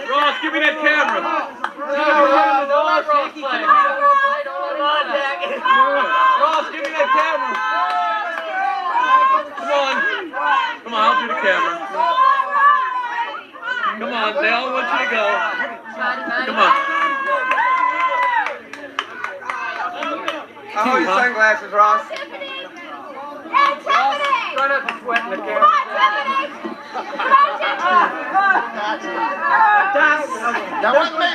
[SPEAKER 7] Ross, give me that camera. Ross, give me that camera. Come on, I'll do the camera. Come on, they all want you to go. Come on.
[SPEAKER 8] I hold your sunglasses, Ross.
[SPEAKER 7] Try not to sweat in the camera.
[SPEAKER 8] That wasn't me.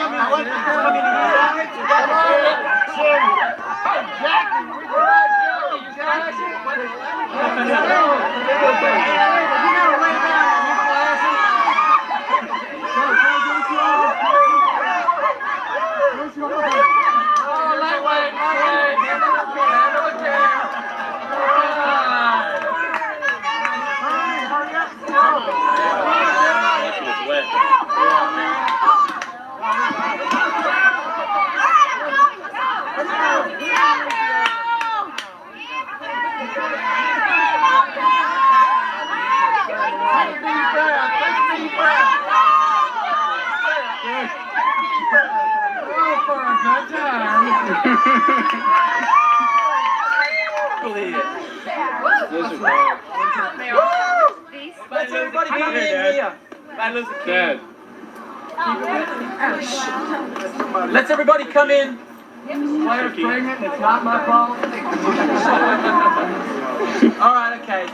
[SPEAKER 7] Let's everybody come in here.
[SPEAKER 4] Dad.
[SPEAKER 7] Let's everybody come in.
[SPEAKER 3] Player's pregnant, it's not my fault.
[SPEAKER 7] Alright, okay.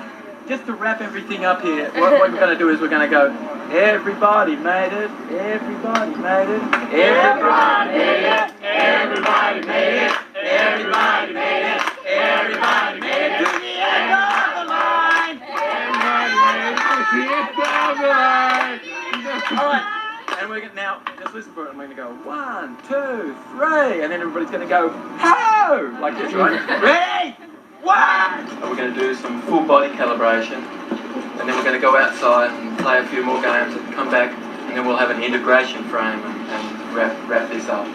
[SPEAKER 7] Just to wrap everything up here, what we're going to do is we're going to go, everybody made it, everybody made it, everybody made it, everybody made it, everybody made it, everybody made it, to the end of the line.
[SPEAKER 4] Everybody made it to the end of the line.
[SPEAKER 7] Alright, and we're going to now, just listen for it, and we're going to go, 1, 2, 3, and then everybody's going to go, ho! Like this, right? Ready? 1! And we're going to do some full body calibration, and then we're going to go outside and play a few more games and come back, and then we'll have an integration frame and wrap this up.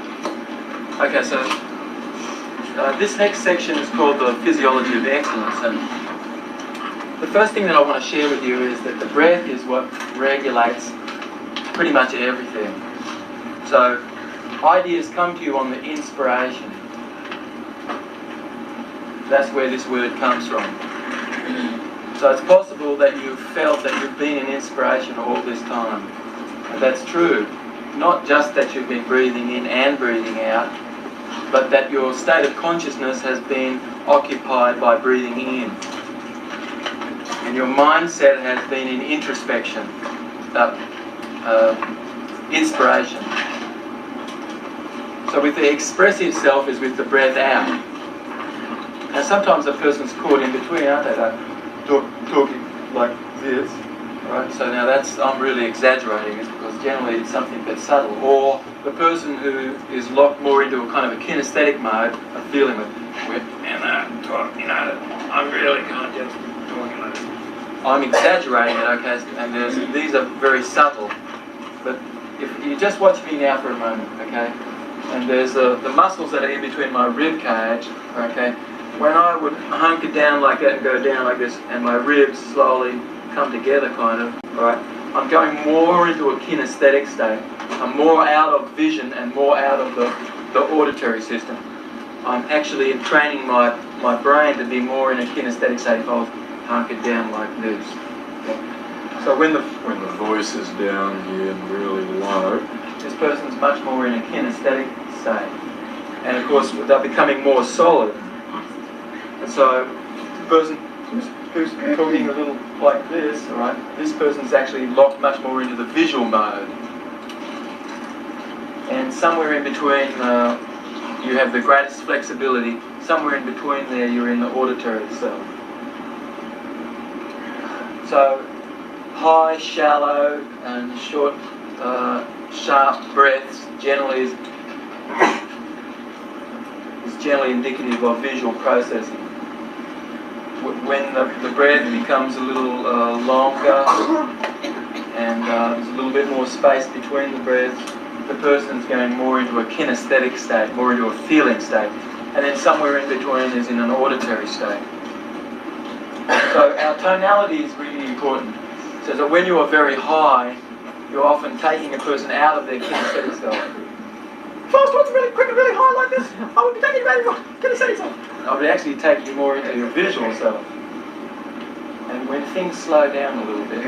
[SPEAKER 1] Okay, so this next section is called the physiology of excellence, and the first thing that I want to share with you is that the breath is what regulates pretty much everything. So ideas come to you on the inspiration. That's where this word comes from. So it's possible that you've felt that you've been in inspiration all this time. And that's true. Not just that you've been breathing in and breathing out, but that your state of consciousness has been occupied by breathing in. And your mindset has been in introspection, inspiration. So with the expressive self is with the breath out. And sometimes a person's caught in between, aren't they? They're talking like this. Right? So now I'm really exaggerating, it's because generally it's something that's subtle. Or the person who is locked more into a kind of a kinesthetic mode, a feeling of, and talk, I'm really kind of just talking like this. I'm exaggerating it, okay, and these are very subtle. But if you just watch me now for a moment, okay, and there's the muscles that are in between my rib cage, okay, when I would hunker down like that and go down like this, and my ribs slowly come together kind of, right, I'm going more into a kinesthetic state. I'm more out of vision and more out of the auditory system. I'm actually training my brain to be more in a kinesthetic state if I was hunkered down like this. Okay. So when the
[SPEAKER 8] voice is down here and really low,
[SPEAKER 1] this person's much more in a kinesthetic state. And of course they're becoming more solid. And so the person who's talking a little like this, all right, this person's actually locked much more into the visual mode. And somewhere in between you have the greatest flexibility. Somewhere in between there you're in the auditory self. So high, shallow and short, sharp breaths generally is generally indicative of visual processing. When the breath becomes a little longer and there's a little bit more space between the breaths, the person's going more into a kinesthetic state, more into a feeling state. And then somewhere in between is in an auditory state. So our tonality is really important. So that when you are very high, you're often taking a person out of their kinesthetic state. If I was talking really quick and really high like this, I would be taking you out of your kinesthetic self. I would actually take you more into your visual self. And when things slow down a little bit,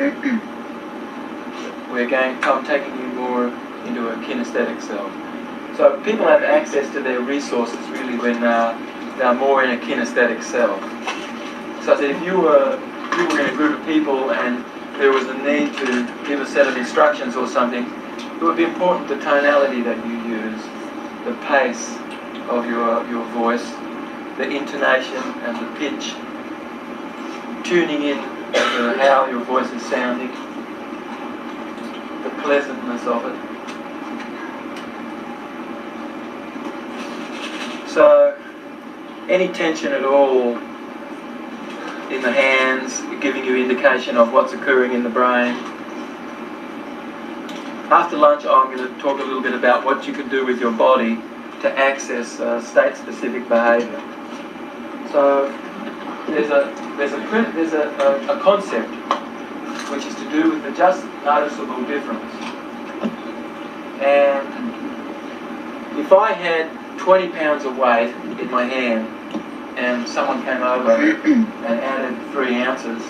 [SPEAKER 1] I'm taking you more into a kinesthetic self. So people have access to their resources really when they're more in a kinesthetic self. So that if you were in a group of people and there was a need to give a set of instructions or something, it would be important the tonality that you use, the pace of your voice, the intonation and the pitch, tuning in to how your voice is sounding, the pleasantness of it. So any tension at all in the hands, giving you indication of what's occurring in the brain. After lunch, I'm going to talk a little bit about what you can do with your body to access state-specific behaviour. So there's a concept which is to do with the just noticeable difference. And if I had 20 pounds of weight in my hand and someone came over and added 3 ounces,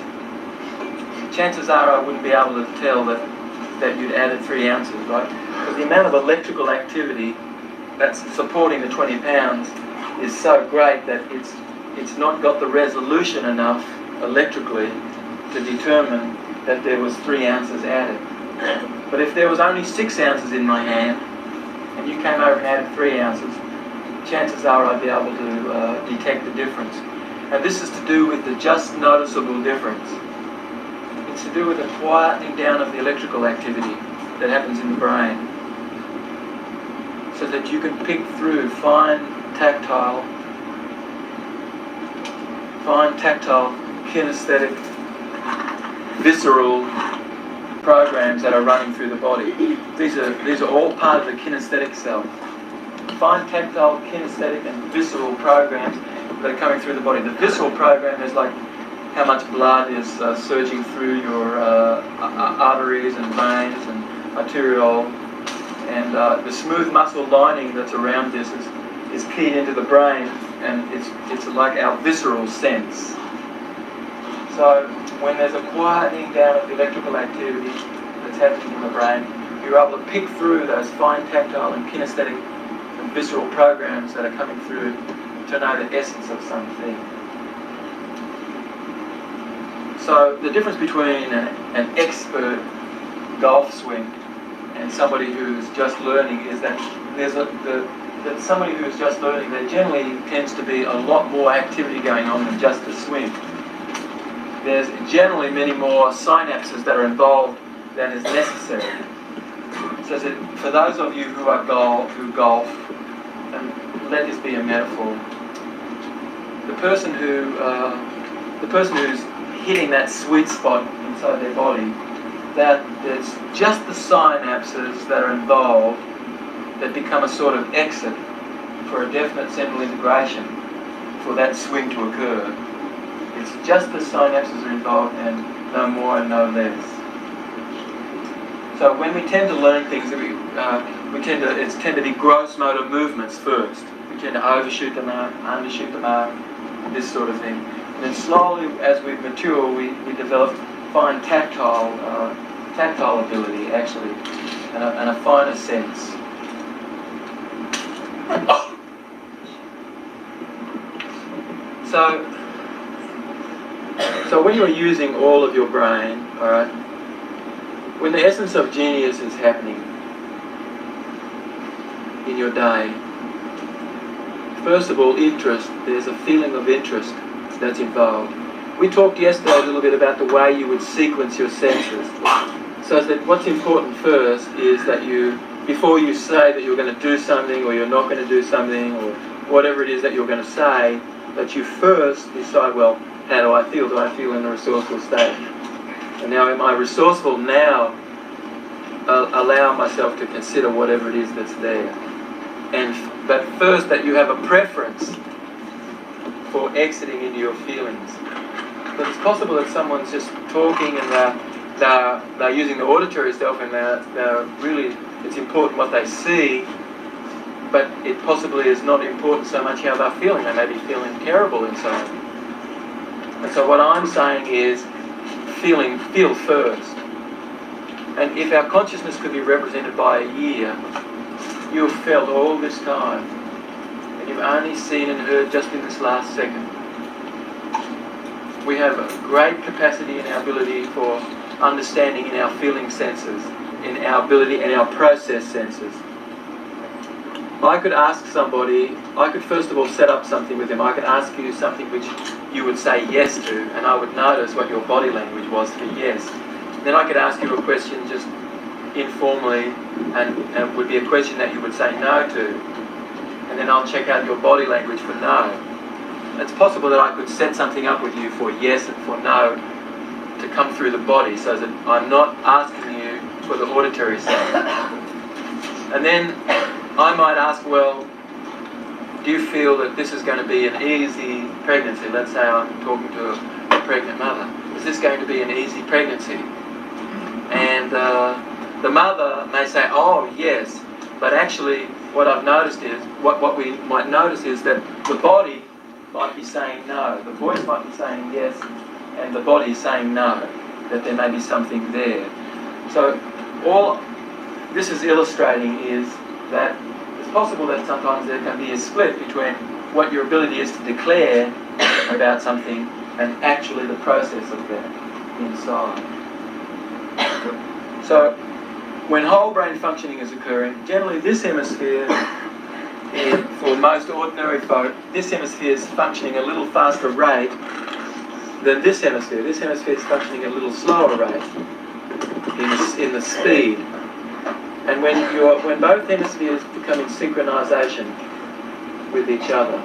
[SPEAKER 1] chances are I wouldn't be able to tell that you'd added 3 ounces, right? Because the amount of electrical activity that's supporting the 20 pounds is so great that it's not got the resolution enough electrically to determine that there was 3 ounces added. But if there was only 6 ounces in my hand and you came over and added 3 ounces, chances are I'd be able to detect the difference. And this is to do with the just noticeable difference. It's to do with the quietening down of the electrical activity that happens in the brain, so that you can pick through fine tactile, kinesthetic, visceral programs that are running through the body. These are all part of the kinesthetic self.
[SPEAKER 7] fine tactile, kinesthetic, and visceral programs that are coming through the body. The visceral program is like how much blood is surging through your arteries and veins and arteriole, and the smooth muscle lining that's around this is keyed into the brain, and it's like our visceral sense. So when there's a quietening down of the electrical activity that's happening in the brain, you're able to pick through those fine tactile and kinesthetic and visceral programs that are coming through to know the essence of something. So the difference between an expert golf swing and somebody who's just learning is that that somebody who's just learning, there generally tends to be a lot more activity going on than just a swing. There's generally many more synapses that are involved than is necessary. So for those of you who golf, and let this be a metaphor, the person who's hitting that sweet spot inside their body, that it's just the synapses that are involved that become a sort of exit for a definite central integration for that swing to occur. It's just the synapses are involved and no more and no less. So when we tend to learn things, it's tend to be gross motor movements first. We tend to overshoot the mark, undershoot the mark, this sort of thing. And then slowly, as we mature, we develop fine tactile ability, actually, and a finer sense. So when you're using all of your brain, all right, when the essence of genius is happening in your day, first of all, interest. There's a feeling of interest that's involved. We talked yesterday a little bit about the way you would sequence your senses. So that what's important first is that before you say that you're going to do something or you're not going to do something or whatever it is that you're going to say, that you first decide, well, how do I feel? Do I feel in a resourceful state? And now am I resourceful now? Allow myself to consider whatever it is that's there. But first that you have a preference for exiting into your feelings. But it's possible that someone's just talking and they're using the auditory self and they're really, it's important what they see, but it possibly is not important so much how they're feeling. They may be feeling terrible inside. And so what I'm saying is feel first. And if our consciousness could be represented by a year, you have felt all this time, and you've only seen and heard just in this last second. We have a great capacity in our ability for understanding in our feeling senses, in our ability and our process senses. I could ask somebody, I could first of all set up something with them. I could ask you something which you would say yes to, and I would notice what your body language was for yes. Then I could ask you a question just informally, and it would be a question that you would say no to. And then I'll check out your body language for no. It's possible that I could set something up with you for yes and for no to come through the body, so that I'm not asking you for the auditory side. And then I might ask, well, do you feel that this is going to be an easy pregnancy? Let's say I'm talking to a pregnant mother. Is this going to be an easy pregnancy? And the mother may say, oh, yes. But actually, what I've noticed is, what we might notice is that the body might be saying no. The voice might be saying yes, and the body is saying no, that there may be something there. So all this is illustrating is that it's possible that sometimes there can be a split between what your ability is to declare about something and actually the process of that inside. So when whole brain functioning is occurring, generally this hemisphere, for most ordinary folk, this hemisphere is functioning a little faster rate than this hemisphere. This hemisphere is functioning at a little slower rate in the speed. And when both hemispheres become in synchronization with each other,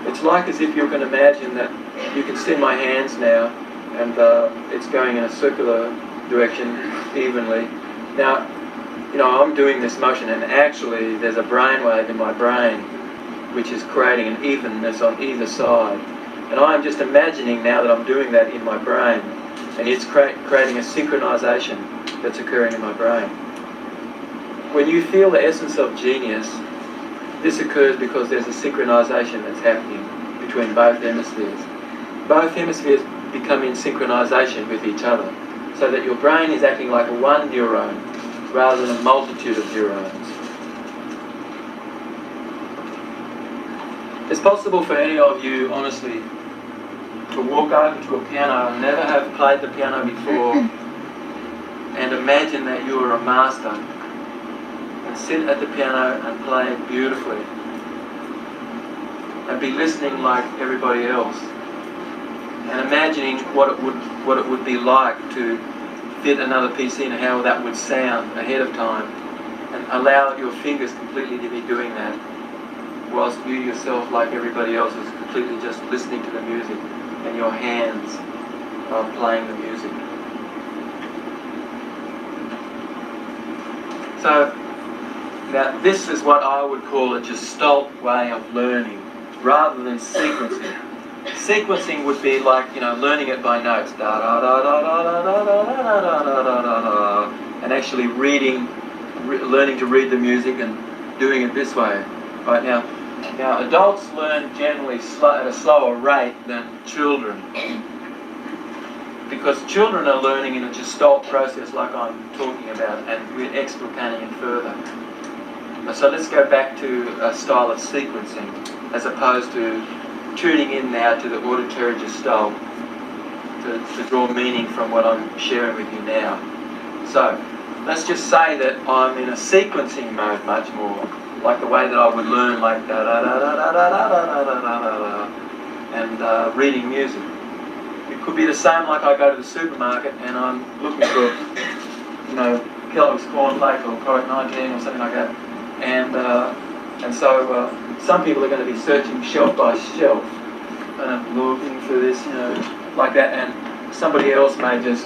[SPEAKER 7] it's like as if you can imagine that you can see my hands now, and it's going in a circular direction evenly. Now,
[SPEAKER 1] you know, I'm doing this motion and actually there's a brainwave in my brain which is creating an evenness on either side. And I'm just imagining now that I'm doing that in my brain, and it's creating a synchronization that's occurring in my brain. When you feel the essence of genius, this occurs because there's a synchronization that's happening between both hemispheres. Both hemispheres become in synchronization with each other, so that your brain is acting like one neuron rather than a multitude of neurons. It's possible for any of you, honestly, to walk over to a piano and never have played the piano before and imagine that you are a master and sit at the piano and play it beautifully and be listening like everybody else and imagining what it would be like to fit another piece in and how that would sound ahead of time, and allow your fingers completely to be doing that whilst you yourself, like everybody else, is completely just listening to the music and your hands are playing the music. So now this is what I would call a gestalt way of learning rather than sequencing. Sequencing would be like, you know, learning it by notes, da da da da da da da da da da da da da, and actually learning to read the music and doing it this way. Right now adults learn generally at a slower rate than children, because children are learning in a gestalt process like I'm talking about, and we're explicating it further. So let's go back to a style of sequencing as opposed to tuning in now to the auditory gestalt to draw meaning from what I'm sharing with you now. So let's just say that I'm in a sequencing mode much more, like the way that I would learn, like da da da da da da da da da da da, and reading music. It could be the same like I go to the supermarket and I'm looking for, you know, Kellogg's cornflakes or product 19 or something like that, and so some people are going to be searching shelf by shelf and I'm looking for this, you know, like that, and somebody else may just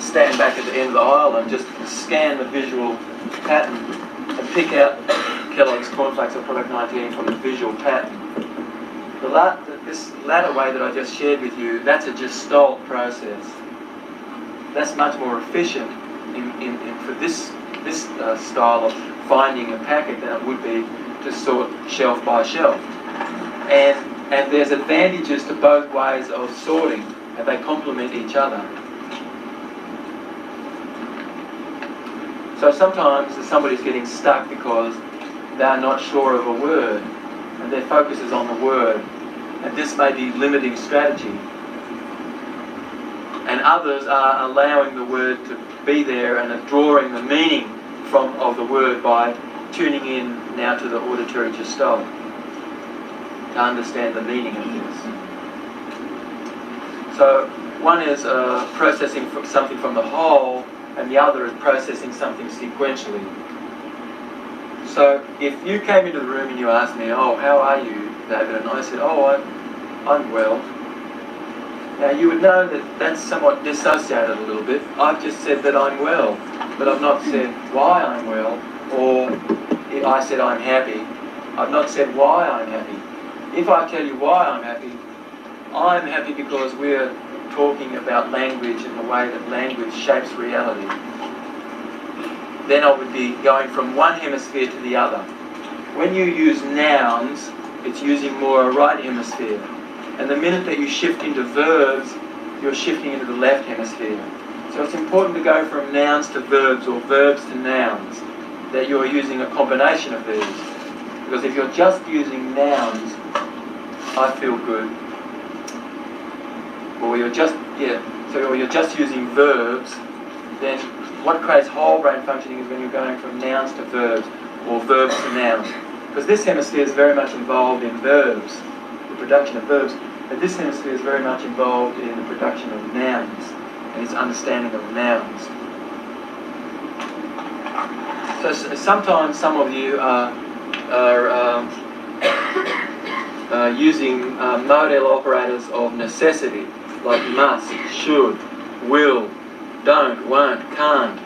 [SPEAKER 1] stand back at the end of the aisle and just scan the visual pattern and pick out Kellogg's cornflakes or product 19 from the visual pattern. This latter way that I just shared with you, that's a gestalt process. That's much more efficient for this style of finding a packet than it would be to sort shelf by shelf. And there's advantages to both ways of sorting, and they complement each other. So sometimes somebody's getting stuck because they're not sure of a word, and their focus is on the word, and this may be limiting strategy. And others are allowing the word to be there and are drawing the meaning of the word by tuning in now to the auditory gestalt to understand the meaning of this. So one is processing something from the whole, and the other is processing something sequentially. So if you came into the room and you asked me, "Oh, how are you, David?" and I said, "Oh, I'm well." Now you would know that that's somewhat dissociated a little bit. I've just said that I'm well, but I've not said why I'm well, or I said I'm happy. I've not said why I'm happy. If I tell you why I'm happy because we're talking about language and the way that language shapes reality. Then I would be going from one hemisphere to the other. When you use nouns, it's using more a right hemisphere. And the minute that you shift into verbs, you're shifting into the left hemisphere. So it's important to go from nouns to verbs or verbs to nouns, that you're using a combination of these. Because if you're just using nouns, I feel good, or you're just using verbs, then what creates whole brain functioning is when you're going from nouns to verbs, or verbs to nouns. Because this hemisphere is very much involved in verbs, the production of verbs, but this hemisphere is very much involved in the production of nouns, and its understanding of nouns. So sometimes some of you are using modal operators of necessity, like must, should, will, don't, won't, can't.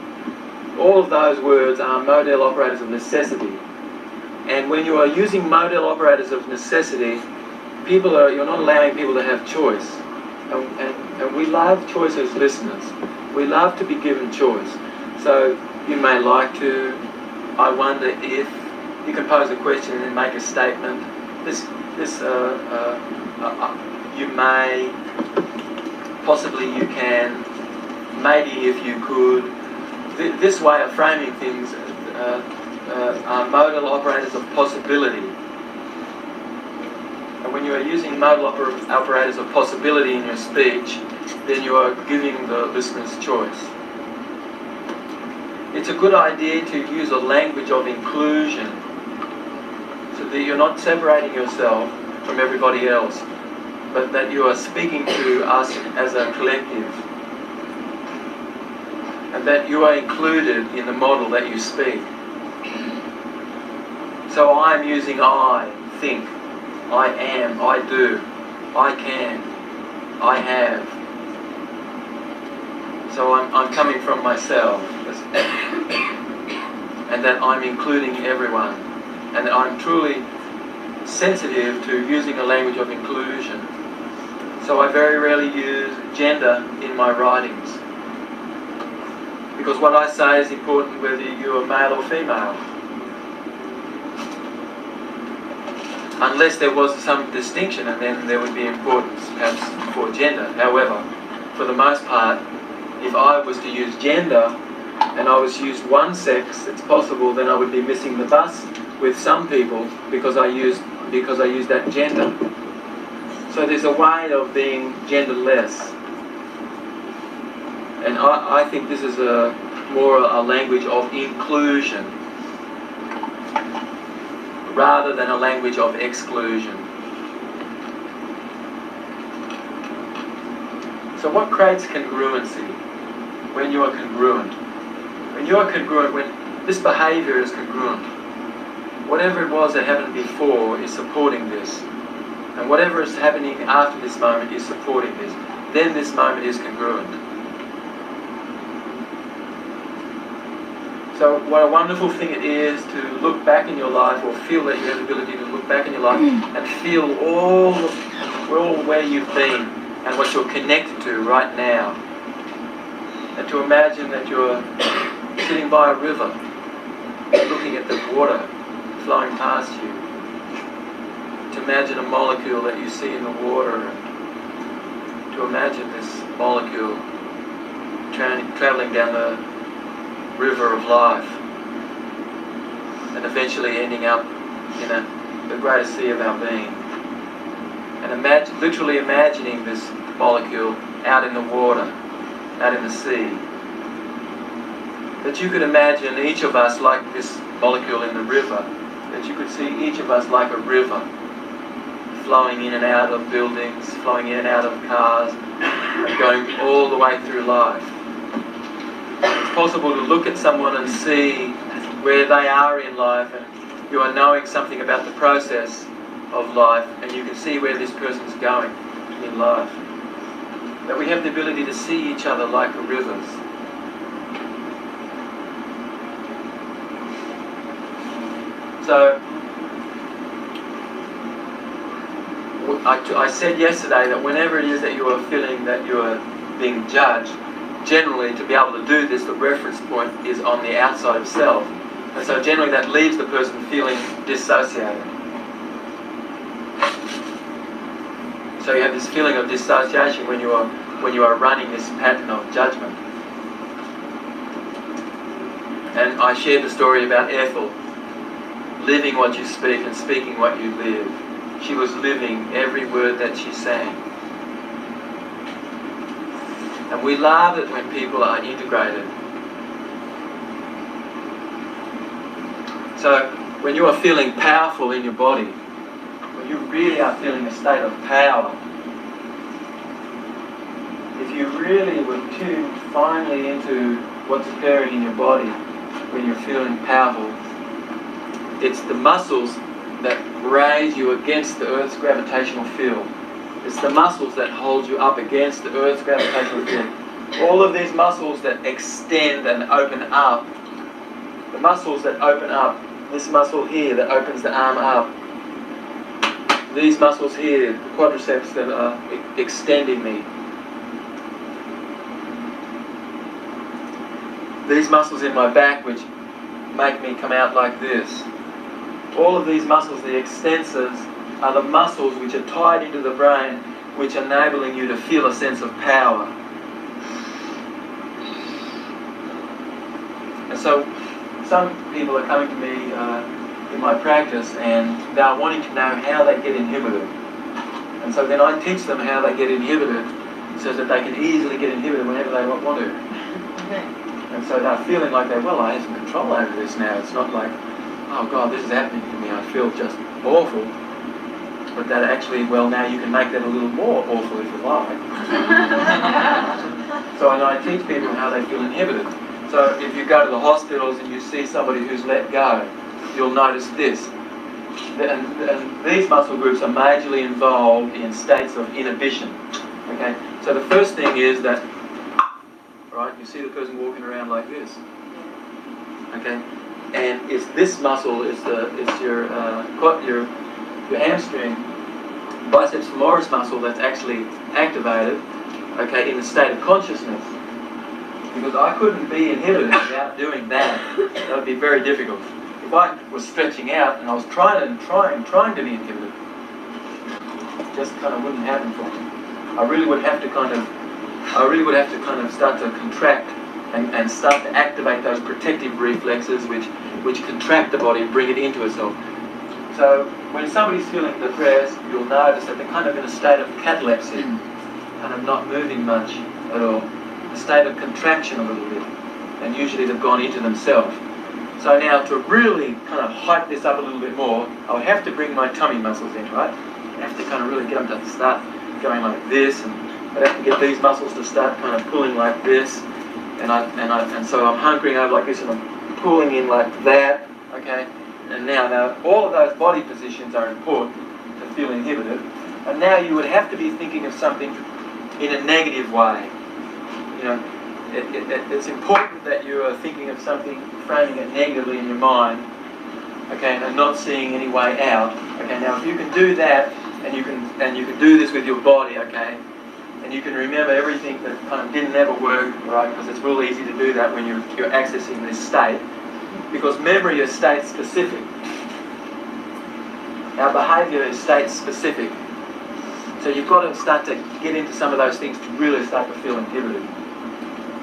[SPEAKER 1] all of those words are modal operators of necessity. And when you are using modal operators of necessity, you're not allowing people to have choice. And we love choice as listeners. We love to be given choice. So you may like to, I wonder if, you can pose a question and then make a statement. You may, possibly you can, maybe if you could. This way of framing things are modal operators of possibility. And when you are using modal operators of possibility in your speech, then you are giving the listeners choice. It's a good idea to use a language of inclusion, so that you're not separating yourself from everybody else, but that you are speaking to us as a collective, and that you are included in the model that you speak. So I'm using I, think, I am, I do, I can, I have. So I'm coming from myself, and that I'm including everyone, and that I'm truly sensitive to using a language of inclusion. So I very rarely use gender in my writings, because what I say is important whether you're male or female. Unless there was some distinction, and then there would be importance perhaps for gender. However, for the most part, if I was to use gender and I was to use one sex, it's possible then I would be missing the bus with some people because I used that gender. So there's a way of being genderless, and I think this is more a language of inclusion rather than a language of exclusion. So what creates congruency? When you are congruent. When you are congruent, when this behaviour is congruent, whatever it was that happened before is supporting this, and whatever is happening after this moment is supporting this, then this moment is congruent. So what a wonderful thing it is to look back in your life, or feel that you have the ability to look back in your life and feel all where you've been and what you're connected to right now. And to imagine that you're sitting by a river, looking at the water flowing past you. To imagine a molecule that you see in the water, and to imagine this molecule travelling down the river of life and eventually ending up in the greatest sea of our being. And literally imagining this molecule out in the water, out in the sea. That you could imagine each of us like this molecule in the river. That you could see each of us like a river, flowing in and out of buildings, flowing in and out of cars, and going all the way through life. It's possible to look at someone and see where they are in life, and you are knowing something about the process of life, and you can see where this person's going in life. That we have the ability to see each other like rivers. So, I said yesterday that whenever it is that you are feeling that you are being judged, generally to be able to do this, the reference point is on the outside of self. And so generally that leaves the person feeling dissociated. So you have this feeling of dissociation when you are running this pattern of judgment. And I shared the story about Ethel, living what you speak and speaking what you live. She was living every word that she sang. And we love it when people are integrated. So when you are feeling powerful in your body, when you really are feeling a state of power, if you really were tuned finely into what's occurring in your body when you're feeling powerful, it's the muscles that raise you against the Earth's gravitational field. It's the muscles that hold you up against the Earth's gravitational field. All of these muscles that extend and open up
[SPEAKER 7] muscles that open up, this muscle here that opens the arm up, these muscles here, the quadriceps that are extending me, these muscles in my back which make me come out like this. All of these muscles, the extensors, are the muscles which are tied into the brain, which are enabling you to feel a sense of power. And so some people are coming to me in my practice and they're wanting to know how they get inhibited. And so then I teach them how they get inhibited so that they can easily get inhibited whenever they want to. And so they're feeling like well, I have some control over this now. It's not like, oh God, this is happening to me, I feel just awful. But that actually, well, now you can make that a little more awful if you like. So I teach people how they feel inhibited. So if you go to the hospitals and you see somebody who's let go, you'll notice this. And these muscle groups are majorly involved in states of inhibition. Okay? So the first thing is that, right, you see the person walking around like this. Okay? And it's this muscle is your hamstring, biceps femoris muscle that's actually activated, okay, in the state of consciousness. Because I couldn't be inhibited without doing that. That would be very difficult. If I was stretching out and I was trying to be inhibited, it just kind of wouldn't happen for me. I really would have to kind of start to contract and start to activate those protective reflexes which contract the body and bring it into itself. So when somebody's feeling depressed, you'll notice that they're kind of in a state of catalepsy, kind of not moving much at all, a state of contraction a little bit, and usually they've gone into themselves. So now to really kind of hype this up a little bit more, I'll have to bring my tummy muscles in, right? I have to kind of really get them to start going like this, and I have to get these muscles to start kind of pulling like this, and so I'm hunkering over like this and I'm pulling in like that, okay? And now all of those body positions are important to feel inhibited. And now you would have to be thinking of something in a negative way. You know, it's important that you are thinking of something, framing it negatively in your mind, okay, and not seeing any way out. Okay, now if you can do that, and you can do this with your body, okay, and you can remember everything that kind of didn't ever work, right? Because it's real easy to do that when you're accessing this state, because memory is state specific. Our behaviour is state specific. So you've got to start to get into some of those things to really start to feel inhibited.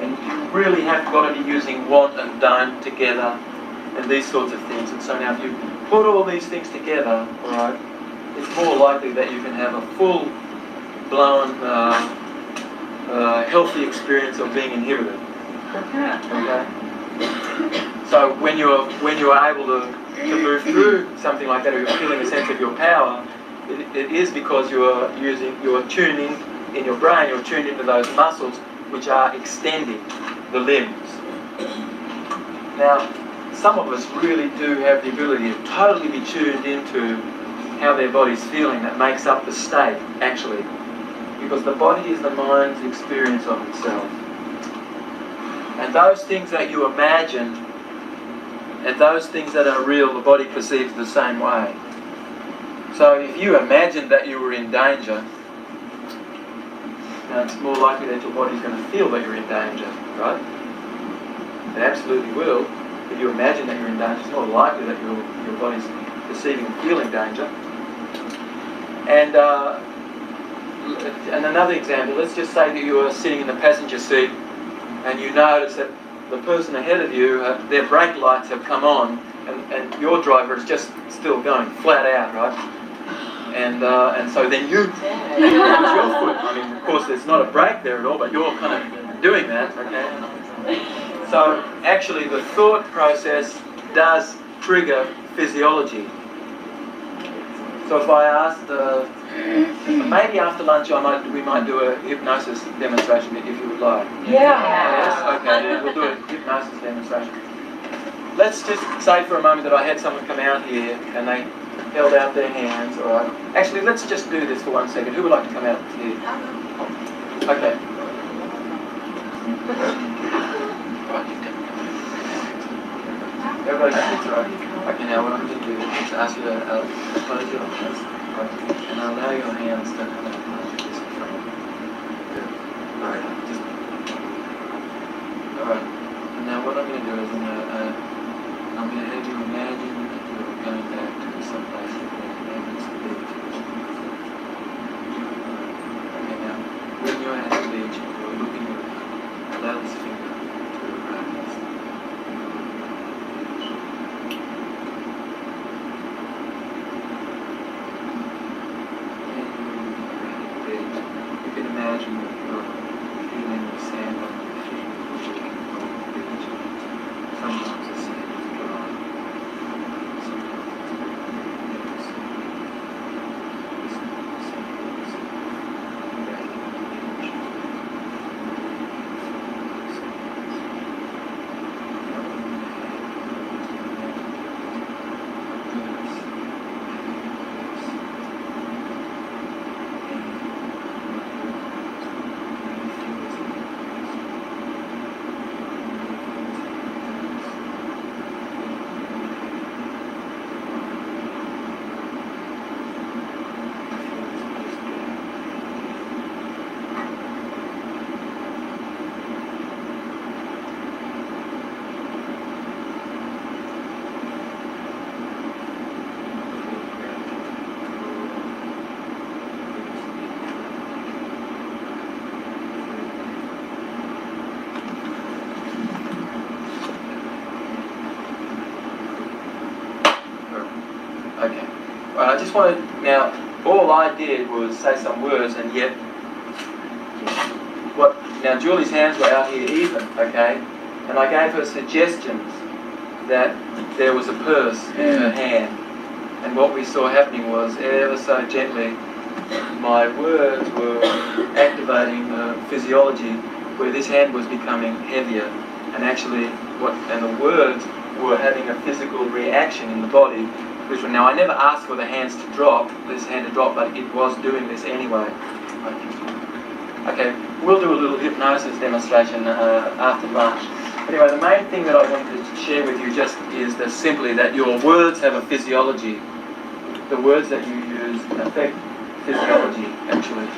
[SPEAKER 7] And you really have got to be using want and don't together and these sorts of things. And so now if you put all these things together, all right, it's more likely that you can have a full-blown, healthy experience of being inhibited. Okay? So when you are able to move through something like that, or you're feeling a sense of your power, it is because you're tuning in your brain, you're tuned into those muscles which are extending the limbs. Now, some of us really do have the ability to totally be tuned into how their body's feeling. That makes up the state, actually. Because the body is the mind's experience of itself. And those things that you imagine and those things that are real, the body perceives the same way. So if you imagine that you were in danger, now it's more likely that your body's going to feel that you're in danger, right? It absolutely will. If you imagine that you're in danger, it's more likely that your body's perceiving and feeling danger. And another example, let's just say that you are sitting in the passenger seat and you notice that the person ahead of you, their brake lights have come on, and your driver is just still going flat out, right? And so then you put your foot. I mean, of course, there's not a brake there at all, but you're kind of doing that, okay? So actually, the thought process does trigger physiology. So if I asked, maybe after lunch we might do a hypnosis demonstration if you would like.
[SPEAKER 6] Yeah.
[SPEAKER 7] Yes? Okay, we'll do a hypnosis demonstration. Let's just say for a moment that I had someone come out here and they held out their hands, all right? Actually, let's just do this for 1 second. Who would like to come out here? Okay.
[SPEAKER 1] ask you to close your eyes and allow your hands to kind of this in front of you. Good. Alright, alright. And now what I'm going to do is I'm going to have you imagine that you're going back to some place that happens to be. Okay, now when you're at the beach and you're looking around, allow this finger to rise. You can imagine that you're feeling the sand on your feet as you're looking along the beach. Sometimes the sand is dry, sometimes it's very loose. Sometimes the sand is back in the beach. Okay. Well, I just wanted, now, all I did was say some words, and yet, now Julie's hands were out here even, okay? And I gave her suggestions that there was a purse in her hand. And what we saw happening was, ever so gently, my words were activating physiology, where this hand was becoming heavier. And actually, and the words were having a physical reaction in the body. Which one? Now, I never asked for the hands to drop, this hand to drop, but it was doing this anyway. Okay, we'll do a little hypnosis demonstration after lunch. Anyway, the main thing that I wanted to share with you just is that simply that your words have a physiology. The words that you use affect physiology, actually.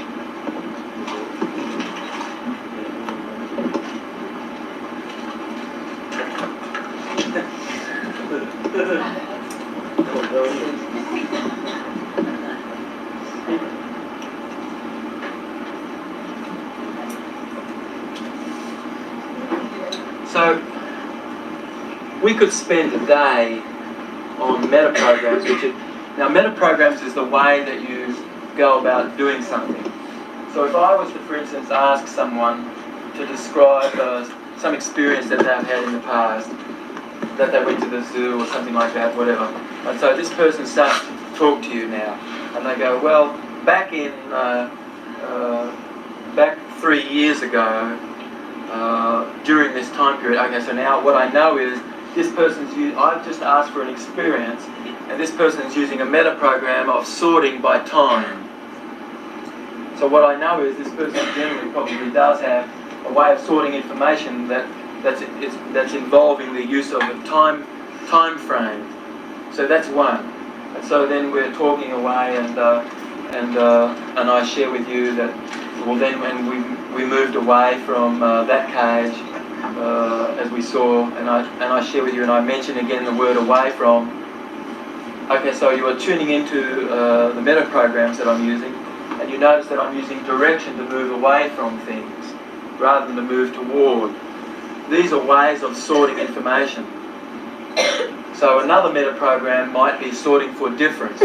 [SPEAKER 1] So, we could spend a day on meta-programs, now meta-programs is the way that you go about doing something. So if I was to, for instance, ask someone to describe some experience that they've had in the past, that they went to the zoo or something like that, whatever. And so this person starts to talk to you now, and they go, well, back 3 years ago, during this time period. Okay, so now what I know is this person's I've just asked for an experience, and this person's using a meta program of sorting by time. So what I know is this person generally probably does have a way of sorting information that's involving the use of a time frame. So that's one. And so then we're talking away, and I share with you that, well, then when we moved away from that cage, as we saw, and I share with you, and I mention again the word away from. Okay, so you are tuning into the meta programs that I'm using, and you notice that I'm using direction to move away from things rather than to move toward. These are ways of sorting information. So another meta program might be sorting for difference.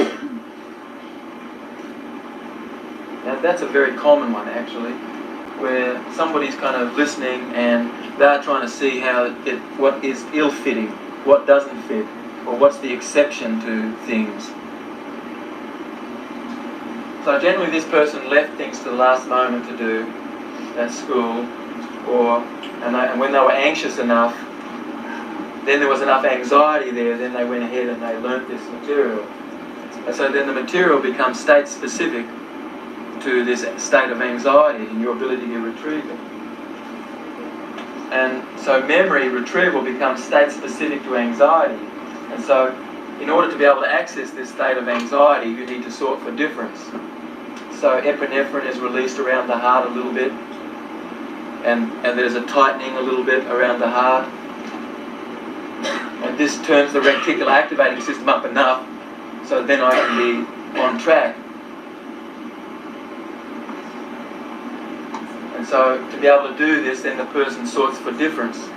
[SPEAKER 1] Now that's a very common one, actually, where somebody's kind of listening and they're trying to see what is ill-fitting, what doesn't fit, or what's the exception to things. So generally this person left things to the last moment to do at school, and when they were anxious enough, then there was enough anxiety there, then they went ahead and they learnt this material. And so then the material becomes state-specific to this state of anxiety and your ability to retrieve it. And so memory retrieval becomes state-specific to anxiety. And so
[SPEAKER 7] in order to be able to access this state of anxiety, you need to sort for difference. So epinephrine is released around the heart a little bit, and there's a tightening a little bit around the heart. And this turns the reticular activating system up enough so then I can be on track. And so to be able to do this, then the person sorts for difference.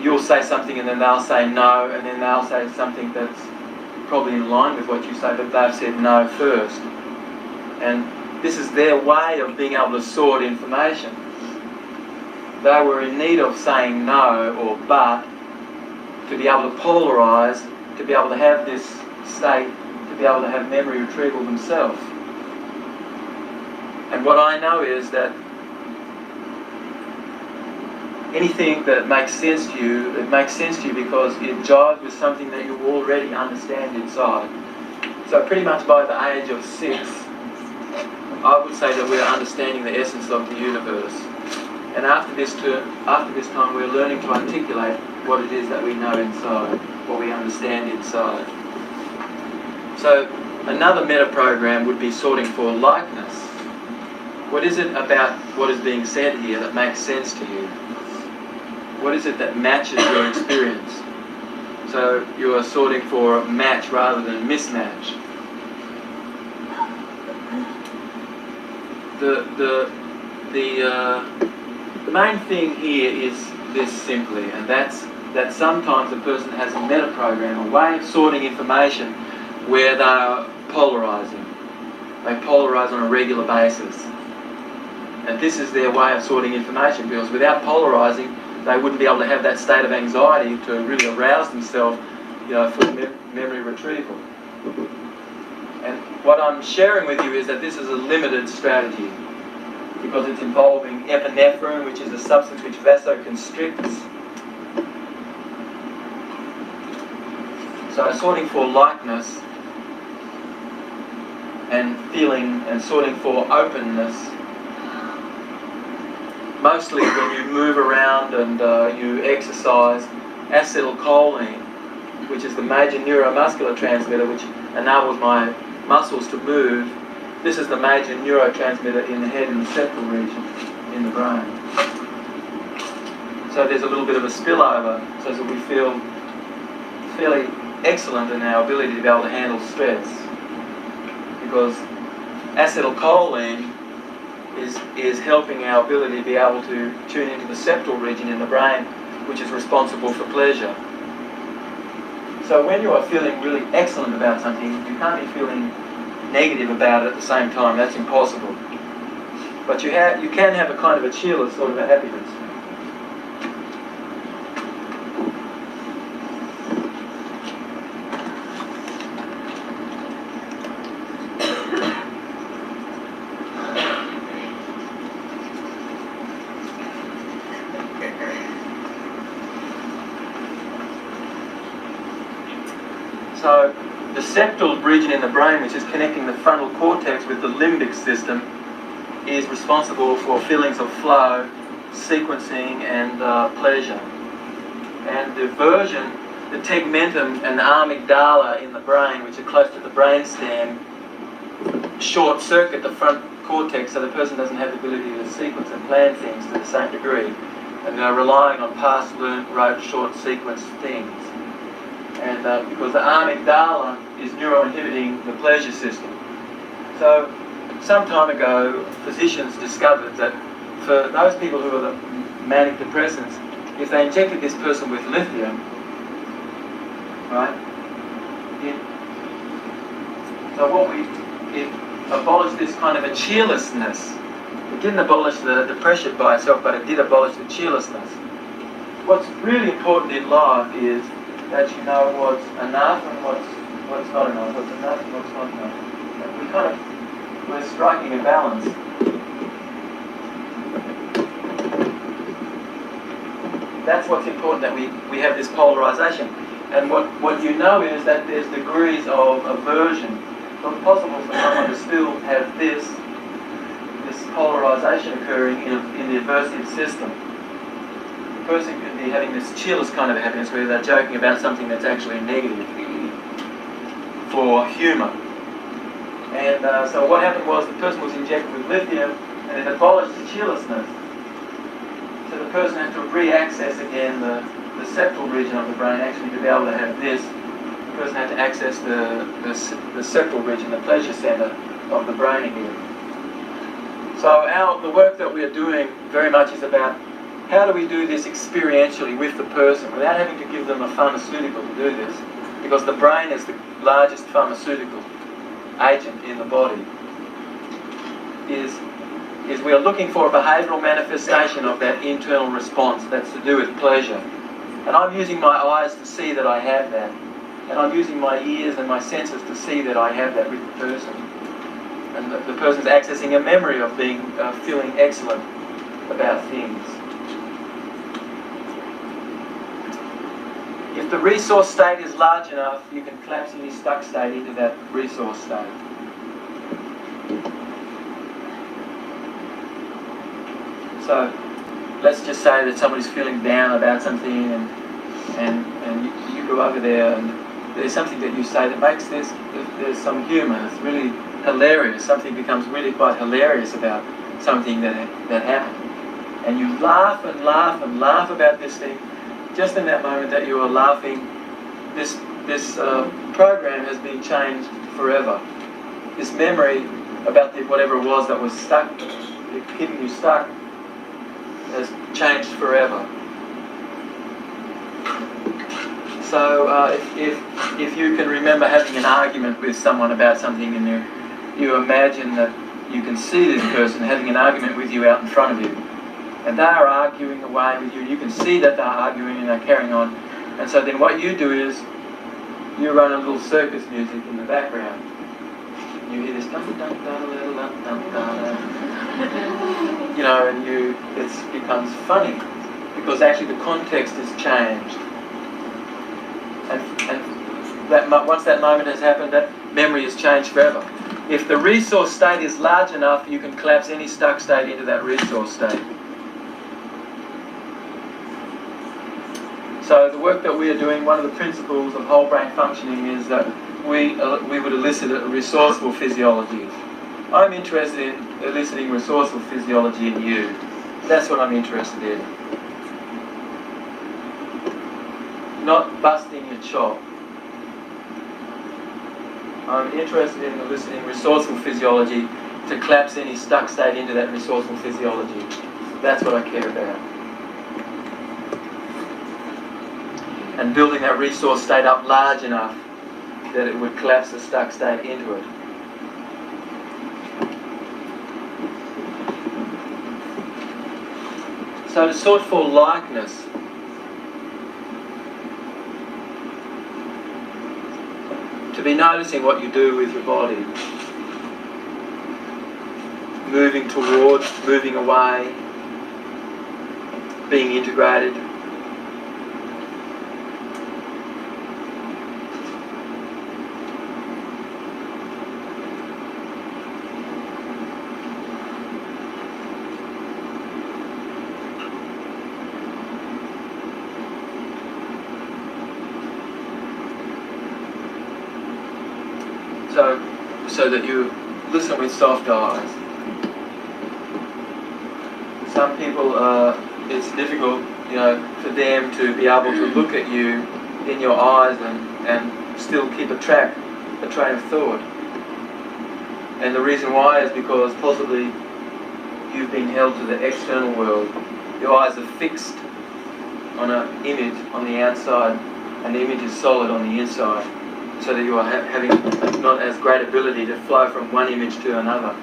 [SPEAKER 7] You'll say something and then they'll say no, and then they'll say something that's probably in line with what you say, but they've said no first. And this is their way of being able to sort information. They were in need of saying no or but to be able to polarize, to be able to have this state, to be able to have memory retrieval themselves. And what I know is that anything that makes sense to you, it makes sense to you because it jives with something that you already understand inside. So pretty much by the age of 6, I would say that we're understanding the essence of the universe. And after this time, we're learning to articulate what it is that we know inside, what we understand inside. So another meta program would be sorting for likeness. What is it about what is being said here that makes sense to you? What is it that matches your experience? So you are sorting for match rather than mismatch. The main thing here is this simply, and that's that sometimes a person has a meta program, a way of sorting information where they are polarizing. They polarize on a regular basis. And this is their way of sorting information, because without polarizing, they wouldn't be able to have that state of anxiety to really arouse themselves, for memory retrieval. And what I'm sharing with you is that this is a limited strategy, because it's involving epinephrine, which is a substance which vasoconstricts. So sorting for likeness and feeling and sorting for openness. Mostly when you move around and you exercise, acetylcholine, which is the major neuromuscular transmitter which enables my muscles to move, this is the major neurotransmitter in the head and the septal region in the brain. So there's a little bit of a spillover so that we feel fairly excellent in our ability to be able to handle stress. Because acetylcholine is helping our ability to be able to tune into the septal region in the brain, which is responsible for pleasure. So when you are feeling really excellent about something, you can't be feeling negative about it at the same time. That's impossible. But you can have a kind of a cheerless sort of a happiness. So the septal region in the brain, which is connecting the frontal cortex with the limbic system, is responsible for feelings of flow, sequencing, and pleasure. And the version, the tegmentum and the amygdala in the brain, which are close to the brainstem, short circuit the front cortex so the person doesn't have the ability to sequence and plan things to the same degree. And they're relying on past learned, rote, short sequence things. And because the amygdala is neuroinhibiting the pleasure system. So some time ago, physicians discovered that for those people who are the manic depressants, if they injected this person with lithium, right, it abolished this kind of a cheerlessness. It didn't abolish the depression by itself, but it did abolish the cheerlessness. What's really important in life is that you know what's enough and what's not enough, what's enough and what's not enough. And we're striking a balance. That's what's important, that we have this polarization. And what you know is that there's degrees of aversion. So it's possible for someone to still have this polarization occurring in the aversive system. The person could be having this cheerless kind of happiness where they're joking about something that's actually negative.
[SPEAKER 1] for humour. And so what happened was the person was injected with lithium and it abolished the cheerlessness. So the person had to re-access again the septal region of the brain, actually to be able to have this. The person had to access the septal region, the pleasure centre of the brain again. So the work that we are doing very much is about how do we do this experientially with the person without having to give them a pharmaceutical to do this, because the brain is the largest pharmaceutical agent in the body. Is we are looking for a behavioural manifestation of that internal response that's to do with pleasure. And I'm using my eyes to see that I have that. And I'm using my ears and my senses to see that I have that with the person. And the person's accessing a memory of feeling excellent about things. If the resource state is large enough, you can collapse any stuck state into that resource state. So let's just say that somebody's feeling down about something and you go over there and there's something that you say that makes there's some humour, it's really hilarious, something becomes really quite hilarious about something that happened. And you laugh and laugh and laugh about this thing. Just in that moment that you are laughing, this program has been changed forever. This memory about whatever it was that was stuck, keeping you stuck, has changed forever. So if you can remember having an argument with someone about something and you imagine that you can see this person having an argument with you out in front of you, and they are arguing away with you, you can see that they're arguing and they're carrying on, and so then what you do is you run a little circus music in the background. You hear this dum dum dum dum dum dum dum, you know, and it becomes funny because actually the context has changed, and that once that moment has happened, that memory has changed forever. If the resource state is large enough, you can collapse any stuck state into that resource state. So the work that we are doing, one of the principles of whole brain functioning is that we would elicit a resourceful physiology. I'm interested in eliciting resourceful physiology in you. That's what I'm interested in. Not busting your chop. I'm interested in eliciting resourceful physiology to collapse any stuck state into that resourceful physiology. That's what I care about. And building that resource state up large enough that it would collapse the stuck state into it. So to sort for likeness, to be noticing what you do with your body, moving towards, moving away, being integrated. So that you listen with soft eyes. Some people, it's difficult, for them to be able to look at you in your eyes and still keep a train of thought. And the reason why is because possibly you've been held to the external world. Your eyes are fixed on an image on the outside, and the image is solid on the inside. So that you are having not as great ability to flow from one image to another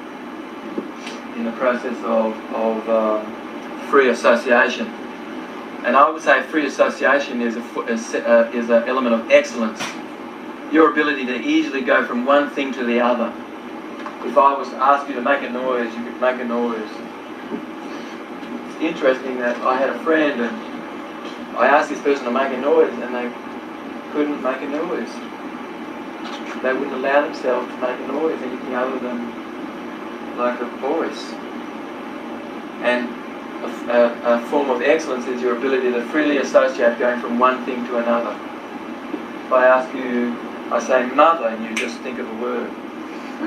[SPEAKER 1] in the process of free association. And I would say free association is an element of excellence. Your ability to easily go from one thing to the other. If I was to ask you to make a noise, you could make a noise. It's interesting that I had a friend and I asked this person to make a noise and they couldn't make a noise. They wouldn't allow themselves to make a noise, anything other than like a voice. And a form of excellence is your ability to freely associate going from one thing to another. If I ask you
[SPEAKER 7] I say mother, and you just think of a word.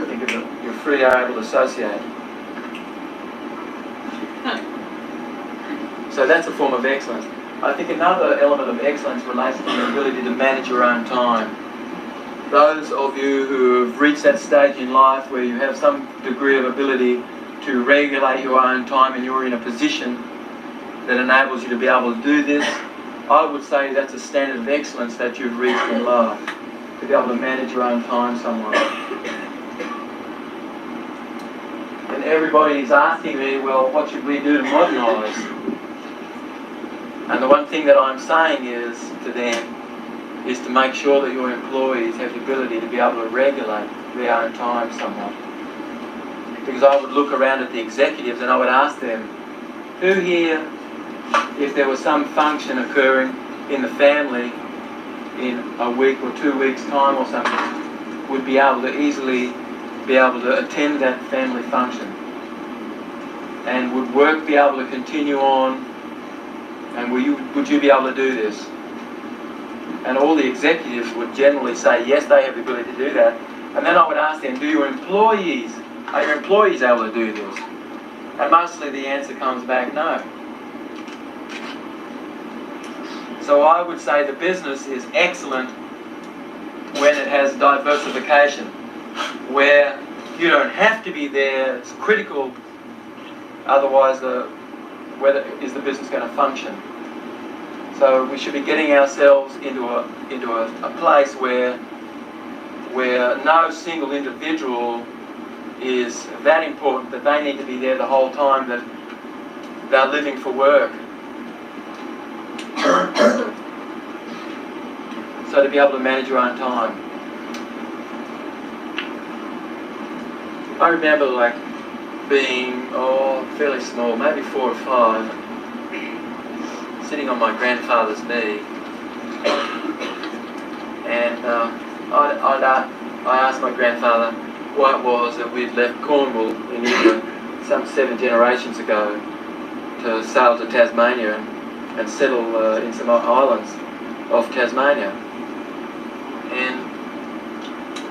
[SPEAKER 7] Think of it. You're free, are able to associate. So that's a form of excellence. I think another element of excellence relates to the ability to manage your own time. Those of you who have reached that stage in life where you have some degree of ability to regulate your own time and you're in a position that enables you to be able to do this, I would say that's a standard of excellence that you've reached in life, to be able to manage your own time somewhat. And everybody's asking me, well, what should we do to modernise? And the one thing that I'm saying is to them is to make sure that your employees have the ability to be able to regulate their own time somewhat. Because I would look around at the executives and I would ask them, who here, if there was some function occurring in the family in a week or 2 weeks' time or something, would be able to easily be able to attend that family function? And would work be able to continue on? And would you be able to do this? And all the executives would generally say, yes, they have the ability to do that. And then I would ask them, are your employees able to do this? And mostly the answer comes back, no. So I would say the business is excellent when it has diversification, where you don't have to be there, it's critical, otherwise whether is the business going to function. So we should be getting ourselves into a place where no single individual is that important that they need to be there the whole time that they're living for work. So to be able to manage your own time. I remember like being fairly small, maybe 4 or 5, sitting on my grandfather's knee, and I asked my grandfather why it was that we'd left Cornwall in England some 7 generations ago to sail to Tasmania and settle in some islands off Tasmania. And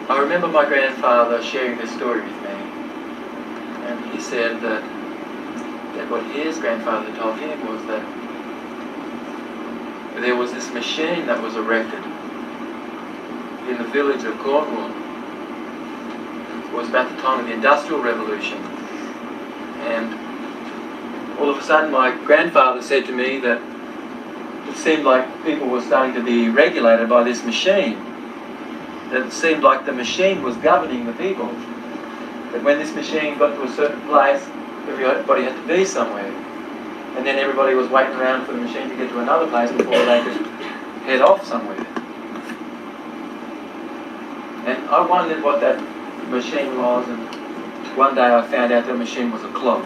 [SPEAKER 7] I remember my grandfather sharing this story with me, and he said that what his grandfather told him was that there was this machine that was erected in the village of Cornwall. It was about the time of the Industrial Revolution, and all of a sudden my grandfather said to me that it seemed like people were starting to be regulated by this machine. That it seemed like the machine was governing the people. That when this machine got to a certain place, everybody had to be somewhere. And then everybody was waiting around for the machine to get to another place before they could head off somewhere. And I wondered what that machine was, and one day I found out that machine was a clock.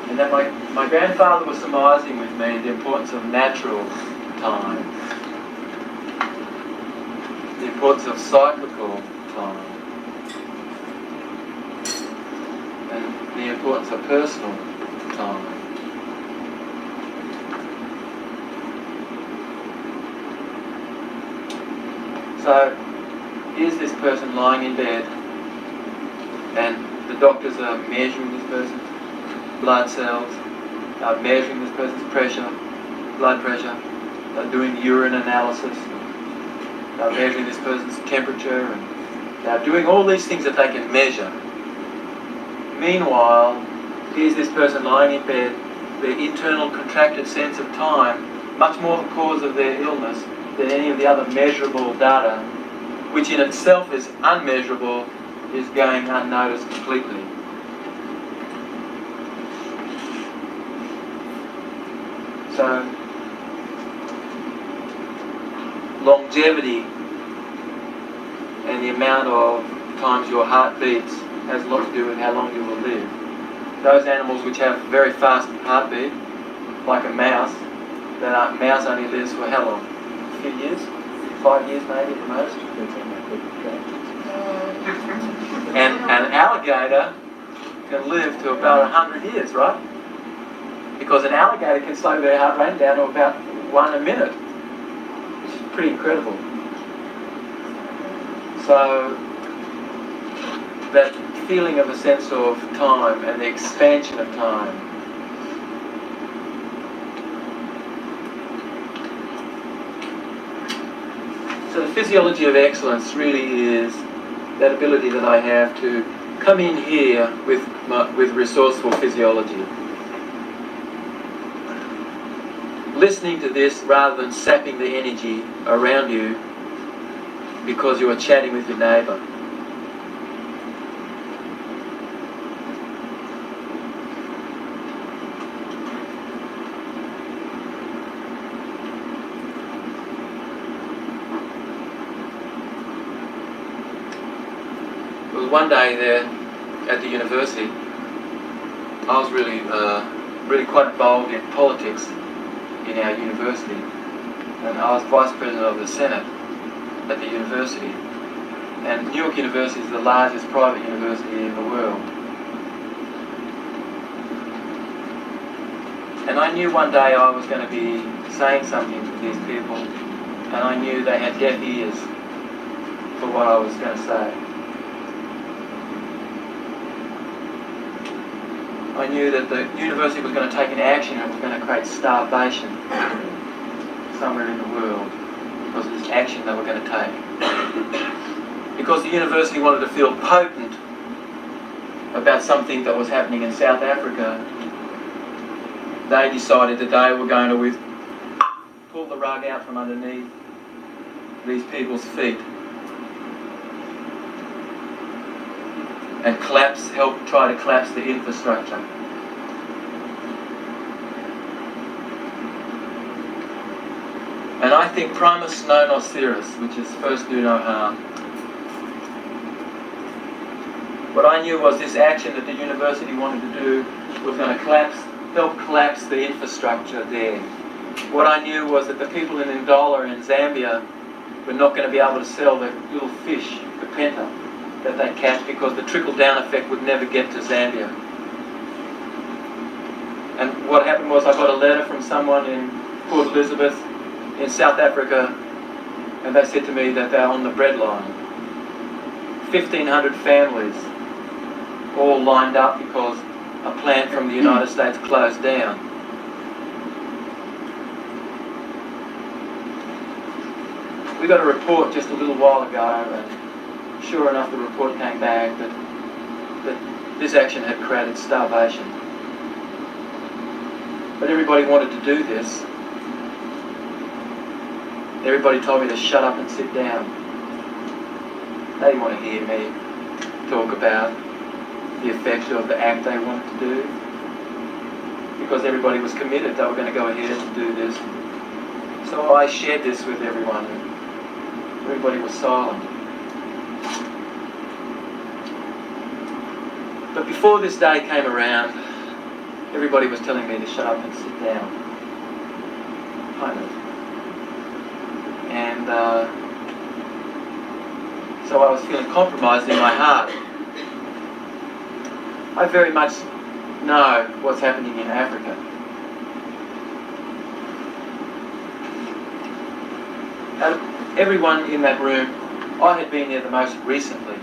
[SPEAKER 7] And then my grandfather was surmising with me the importance of natural time, the importance of cyclical time, and the importance of personal time. So here's this person lying in bed, and the doctors are measuring this person's blood cells, are measuring this person's pressure, blood pressure, they're doing urine analysis, they're measuring this person's temperature, and they're doing all these things that they can measure. Meanwhile, here's this person lying in bed, their internal contracted sense of time, much more the cause of their illness than any of the other measurable data, which in itself is unmeasurable, is going unnoticed completely. So, longevity and the amount of times your heart beats has a lot to do with how long you will live. Those animals which have very fast heartbeat, like a mouse, that mouse only lives for how long? A few years? 5 years maybe at the most? And an alligator can live to about 100 years, right? Because an alligator can slow their heart rate down to about 1 a minute, which is
[SPEAKER 1] pretty incredible. So that feeling of a sense of time and the expansion of time. So the physiology of excellence really is that ability that I have to come in here with resourceful physiology. Listening to this rather than sapping the energy around you because you are chatting with your neighbour. There was one day there at the university, I was really quite involved in politics in our university, and I was Vice President of the Senate at the university. And New York University is the largest private university in the world. And I knew one day I was going to be saying something to these people, and I knew they had deaf ears for what I was going to say. I knew that the university was going to take an action and was going to create starvation somewhere in the world because of this action they were going to take. Because the university wanted to feel potent about something that was happening in South Africa, they decided that they were going to pull the rug out from underneath these people's feet and help try to collapse the infrastructure. And I think primus non nocere, which is first do no harm. What I knew was this action that the university wanted to do was going to help collapse the infrastructure there. What I knew was that the people in Ndola and Zambia were not going to be able to sell the little fish, the penta, that they catch because the trickle-down effect would never get to Zambia. And what happened was I got a letter from someone in Port Elizabeth in South Africa, and they said to me that they're on the breadline. 1,500 families all lined up because a plant from the United States closed down. We got a report just a little while ago, and sure enough the report came back that this action had created starvation. But everybody wanted to do this. Everybody told me to shut up and sit down. They didn't want to hear me talk about the effect of the act they wanted to do. Because everybody was committed, they were going to go ahead and do this. So I shared this with everyone, and everybody was silent. But before this day came around, everybody was telling me to shut up and sit down. Kind of. And so I was feeling compromised in my heart. I very much know what's happening in Africa. Out of everyone in that room, I had been there the most recently.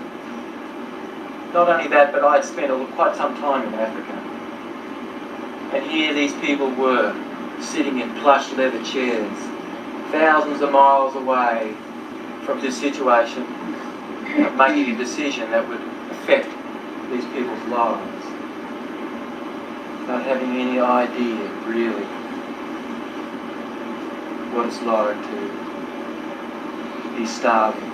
[SPEAKER 1] Not only that, but I had spent quite some time in Africa. And here these people were, sitting in plush leather chairs, thousands of miles away from this situation, making a decision that would affect these people's lives, not having any idea, really, what it's like to be starving.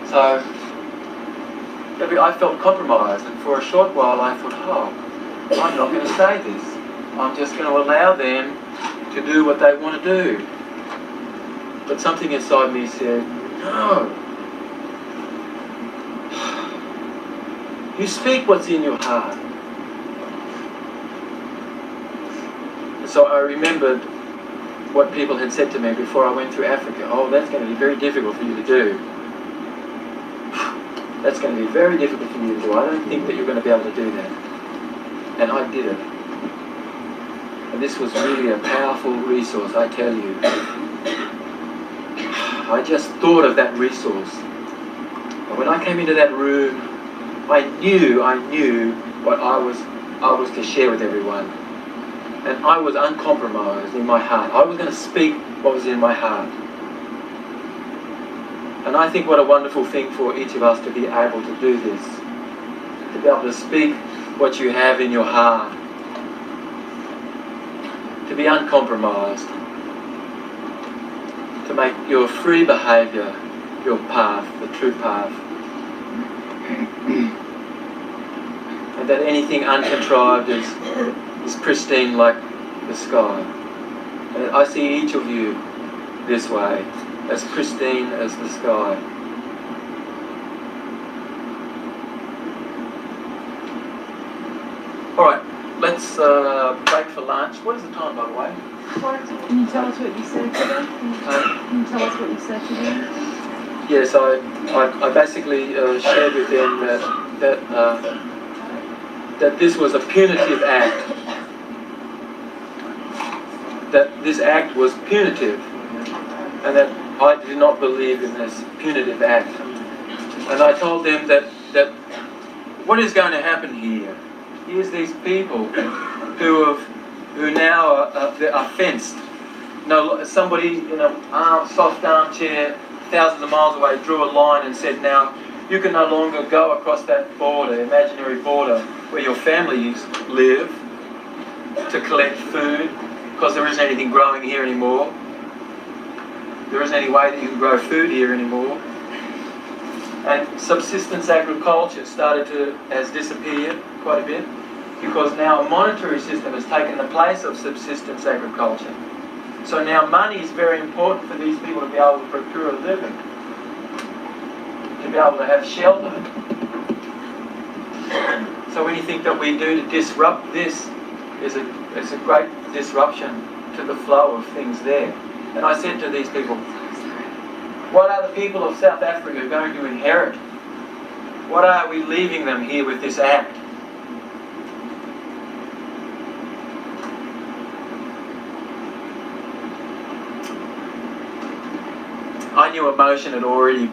[SPEAKER 1] So, I felt compromised, and for a short while I thought, I'm not going to say this. I'm just going to allow them to do what they want to do. But something inside me said, no. You speak what's in your heart. So I remembered what people had said to me before I went through Africa. Oh, that's going to be very difficult for you to do. That's going to be very difficult for you to do. I don't think that you're going to be able to do that. And I did it. And And this was really a powerful resource, I tell you. I just thought of that resource. And when I came into that room, I knew what I was to share with everyone. And I was uncompromised in my heart. I was going to speak what was in my heart. And I think what a wonderful thing for each of us to be able to do this. To be able to speak what you have in your heart. To be uncompromised. To make your free behaviour your path, the true path. And that anything uncontrived is pristine like the sky. And I see each of you this way, as pristine as the sky. Alright, let's break for lunch. What is the time, by the way?
[SPEAKER 5] Can you tell us what you said today? Can you tell us what you said today?
[SPEAKER 1] Yes, I basically shared with them that this was a punitive act. That this act was punitive. And that I do not believe in this punitive act. And I told them that what is going to happen here? Here's these people who now are fenced. No, somebody in a soft armchair, thousands of miles away, drew a line and said, now you can no longer go across that border, imaginary border, where your families live to collect food, because there isn't anything growing here anymore. There isn't any way that you can grow food here anymore. And subsistence agriculture has disappeared quite a bit, because now a monetary system has taken the place of subsistence agriculture. So now money is very important for these people to be able to procure a living, to be able to have shelter. So anything that we do to disrupt this is a great disruption to the flow of things there. And I said to these people, what are the people of South Africa going to inherit? What are we leaving them here with this act? I knew emotion had already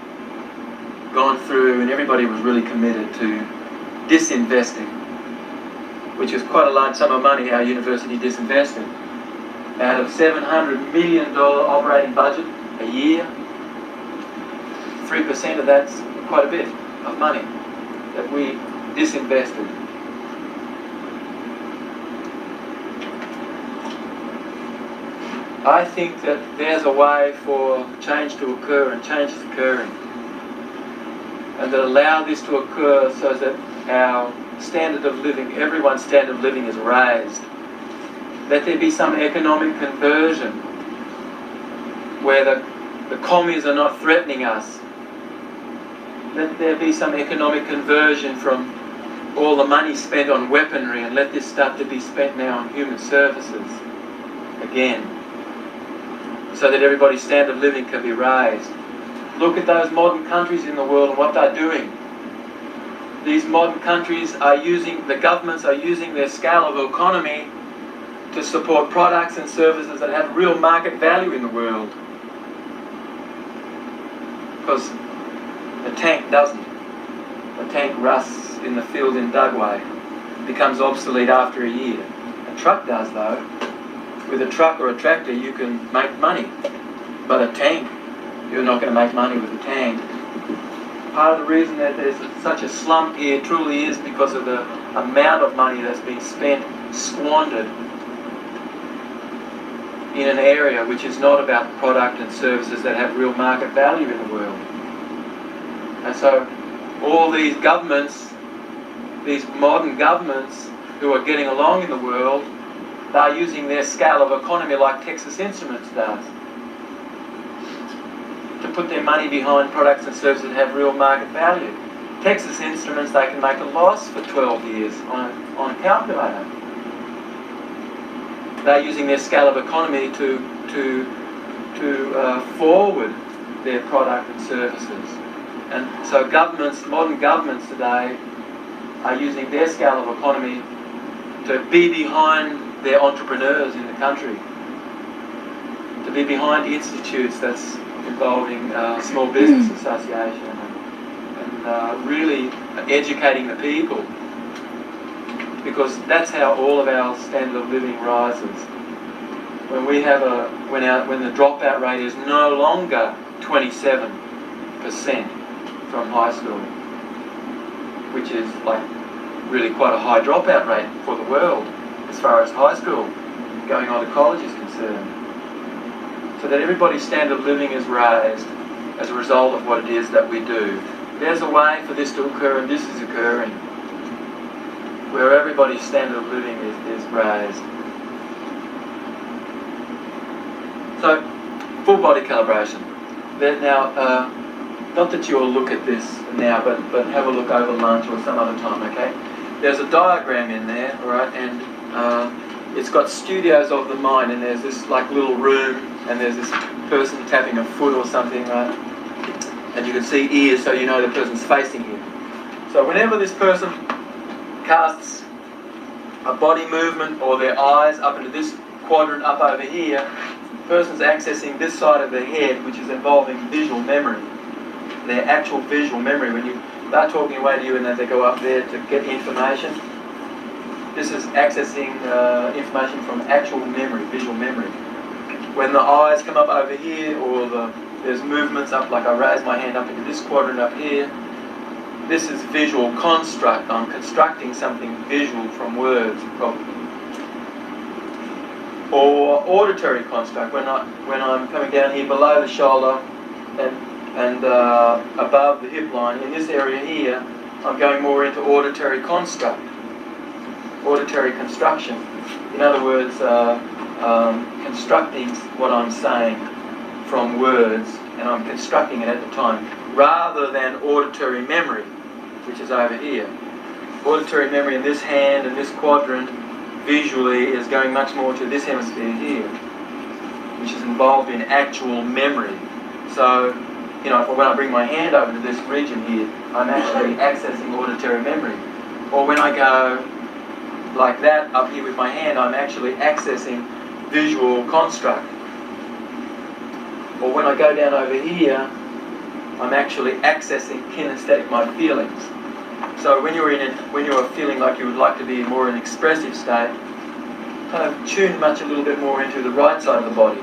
[SPEAKER 1] gone through and everybody was really committed to disinvesting, which was quite a large sum of money our university disinvested. Out of $700 million operating budget a year, 3% of that's quite a bit of money that we disinvested. I think that there's a way for change to occur, and change is occurring. And that allow this to occur so that our standard of living, everyone's standard of living is raised. Let there be some economic conversion where the commies are not threatening us. Let there be some economic conversion from all the money spent on weaponry, and let this start to be spent now on human services again, so that everybody's standard of living can be raised. Look at those modern countries in the world and what they're doing. These modern countries the governments are using their scale of economy to support products and services that have real market value in the world. Because the tank doesn't. The tank rusts in the field in Dugway. It becomes obsolete after a year. A truck does though. With a truck or a tractor you can make money. But a tank, you're not going to make money with a tank. Part of the reason that there's such a slump here truly is because of the amount of money that's been spent, squandered, in an area which is not about product and services that have real market value in the world. And so all these governments, these modern governments who are getting along in the world, they're using their scale of economy like Texas Instruments does, to put their money behind products and services that have real market value. Texas Instruments, they can make a loss for 12 years on a calculator. They're using their scale of economy to forward their product and services. And so governments, modern governments today, are using their scale of economy to be behind they're entrepreneurs in the country, to be behind institutes that's involving small business association and really educating the people, because that's how all of our standard of living rises. When we have when the dropout rate is no longer 27% from high school, which is like really quite a high dropout rate for the world as far as high school going on to college is concerned. So that everybody's standard of living is raised as a result of what it is that we do. There's a way for this to occur, and this is occurring, where everybody's standard of living is raised. So, full body calibration. Now, not that you'll look at this now, but have a look over lunch or some other time, okay? There's a diagram in there, all right, and it's got studios of the mind, and there's this like little room, and there's this person tapping a foot or something, right? And you can see ears, so you know the person's facing you. So whenever this person casts a body movement or their eyes up into this quadrant up over here, the person's accessing this side of their head, which is involving visual memory. Their actual visual memory. When you start talking away to you and then they go up there to get information, this is accessing information from actual memory, visual memory. When the eyes come up over here, or there's movements up, like I raise my hand up into this quadrant up here, this is visual construct. I'm constructing something visual from words, probably. Or auditory construct, when I'm coming down here below the shoulder and above the hip line, in this area here, I'm going more into auditory construct, auditory construction. In other words, constructing what I'm saying from words, and I'm constructing it at the time, rather than auditory memory, which is over here. Auditory memory in this hand and this quadrant visually is going much more to this hemisphere here, which is involved in actual memory. So, you know, when I bring my hand over to this region here, I'm actually accessing auditory memory. Or when I go like that up here with my hand, I'm actually accessing visual construct. Or when I go down over here, I'm actually accessing kinesthetic, my feelings. So when you're feeling like you would like to be more in an expressive state, kind of tune a little bit more into the right side of the body,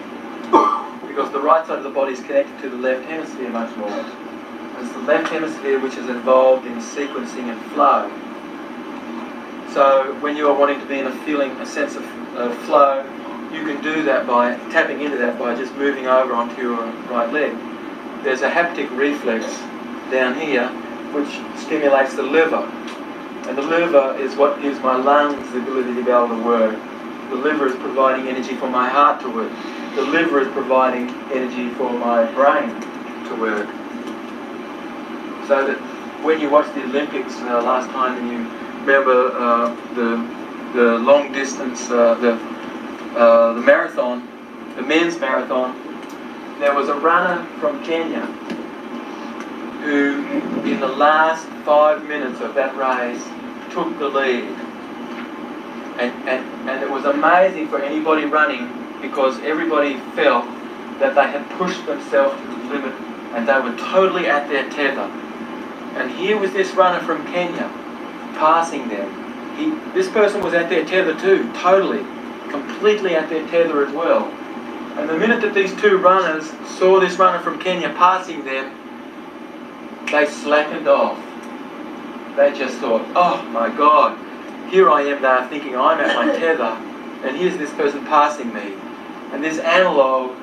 [SPEAKER 1] because the right side of the body is connected to the left hemisphere much more. It's the left hemisphere which is involved in sequencing and flow. So when you are wanting to be in a sense of flow, you can do that by tapping into that by just moving over onto your right leg. There's a haptic reflex down here which stimulates the liver. And the liver is what gives my lungs the ability to be able to work. The liver is providing energy for my heart to work. The liver is providing energy for my brain to work. So that when you watched the Olympics last time, and you remember the long distance, the marathon, the men's marathon, there was a runner from Kenya who, in the last 5 minutes of that race, took the lead. And it was amazing for anybody running, because everybody felt that they had pushed themselves to the limit and they were totally at their tether. And here was this runner from Kenya passing them. This person was at their tether too, totally, completely at their tether as well. And the minute that these two runners saw this runner from Kenya passing them, they slackened off. They just thought, oh my God, here I am now thinking I'm at my tether, and here's this person passing me. And this analog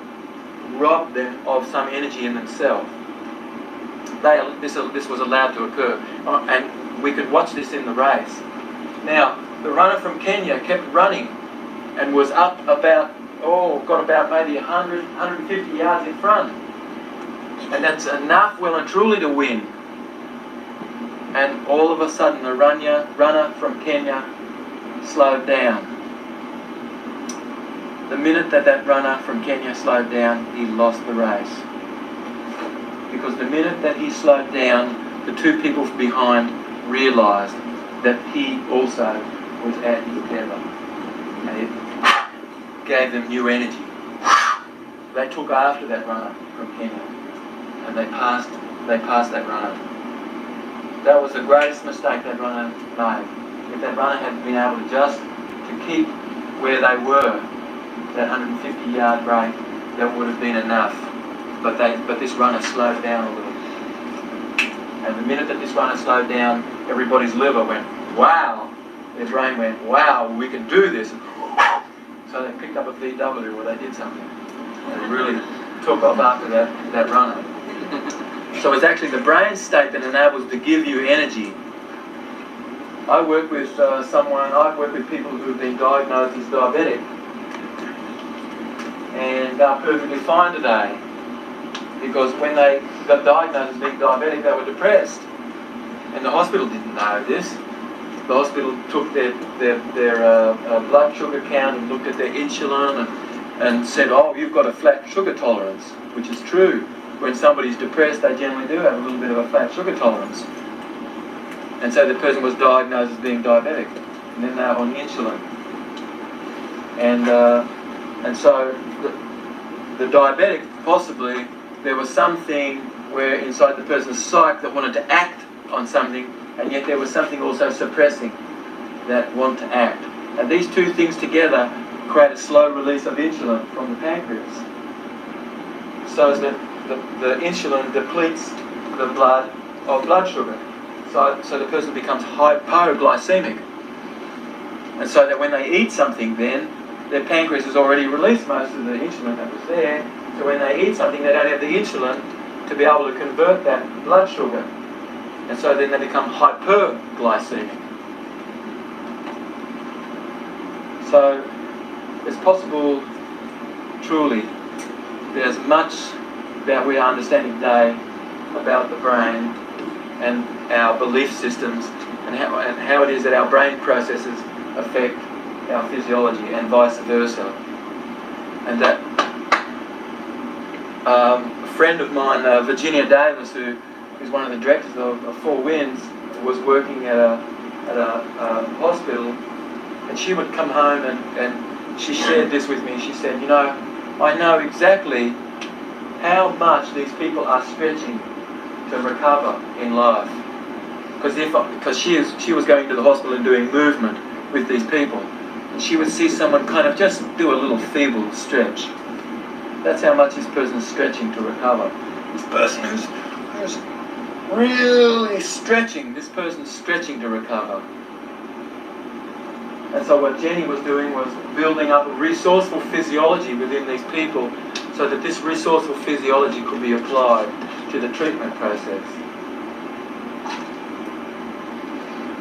[SPEAKER 1] robbed them of some energy in themselves. This was allowed to occur. And we could watch this in the race. Now, the runner from Kenya kept running and was up about, got about maybe 100, 150 yards in front. And that's enough, well and truly, to win. And all of a sudden, the runner from Kenya slowed down. The minute that runner from Kenya slowed down, he lost the race. Because the minute that he slowed down, the two people behind realised that he also was at his tether. And gave them new energy. They took after that runner from Kenya, and they passed that runner. That was the greatest mistake that runner made. If that runner had been able to just to keep where they were, that 150-yard break, that would have been enough. But this runner slowed down a little. And the minute that this runner slowed down, everybody's liver went, wow. Their brain went, wow, we can do this. So they picked up a VW, or they did something. They really took off after that runner. So it's actually the brain state that enables to give you energy. I work with people who've been diagnosed as diabetic, and they're perfectly fine today, because when they got diagnosed as being diabetic, they were depressed, and the hospital didn't know this. The hospital took their blood sugar count and looked at their insulin and said, oh, you've got a flat sugar tolerance, which is true. When somebody's depressed, they generally do have a little bit of a flat sugar tolerance. And so the person was diagnosed as being diabetic, and then they're on insulin. And so the diabetic, possibly, there was something where inside the person's psyche that wanted to act on something, and yet there was something also suppressing that want to act. And these two things together create a slow release of insulin from the pancreas, so that the insulin depletes the blood of blood sugar. So the person becomes hypoglycemic. And so that when they eat something, then their pancreas has already released most of the insulin that was there. So when they eat something, they don't have the insulin to be able to convert that blood sugar. And so then they become hyperglycemic. So it's possible, truly, there's much that we are understanding today about the brain and our belief systems and how it is that our brain processes affect our physiology and vice versa. And that a friend of mine, Virginia Davis, who is one of the directors of Four Winds, was working at a hospital, and she would come home and she shared this with me. She said, you know, I know exactly how much these people are stretching to recover in life. Because she was going to the hospital and doing movement with these people, and she would see someone kind of just do a little feeble stretch. That's how much this person's stretching to recover. This person who's really stretching, this person's stretching to recover. And so what Jenny was doing was building up a resourceful physiology within these people, so that this resourceful physiology could be applied to the treatment process.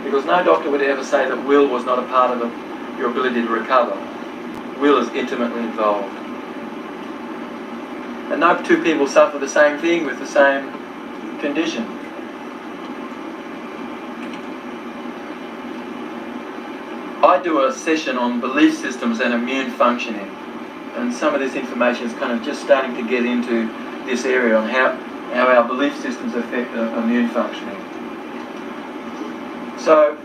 [SPEAKER 1] Because no doctor would ever say that will was not a part of your ability to recover. Will is intimately involved. And no two people suffer the same thing with the same condition. I do a session on belief systems and immune functioning, and some of this information is kind of just starting to get into this area on how our belief systems affect immune functioning. So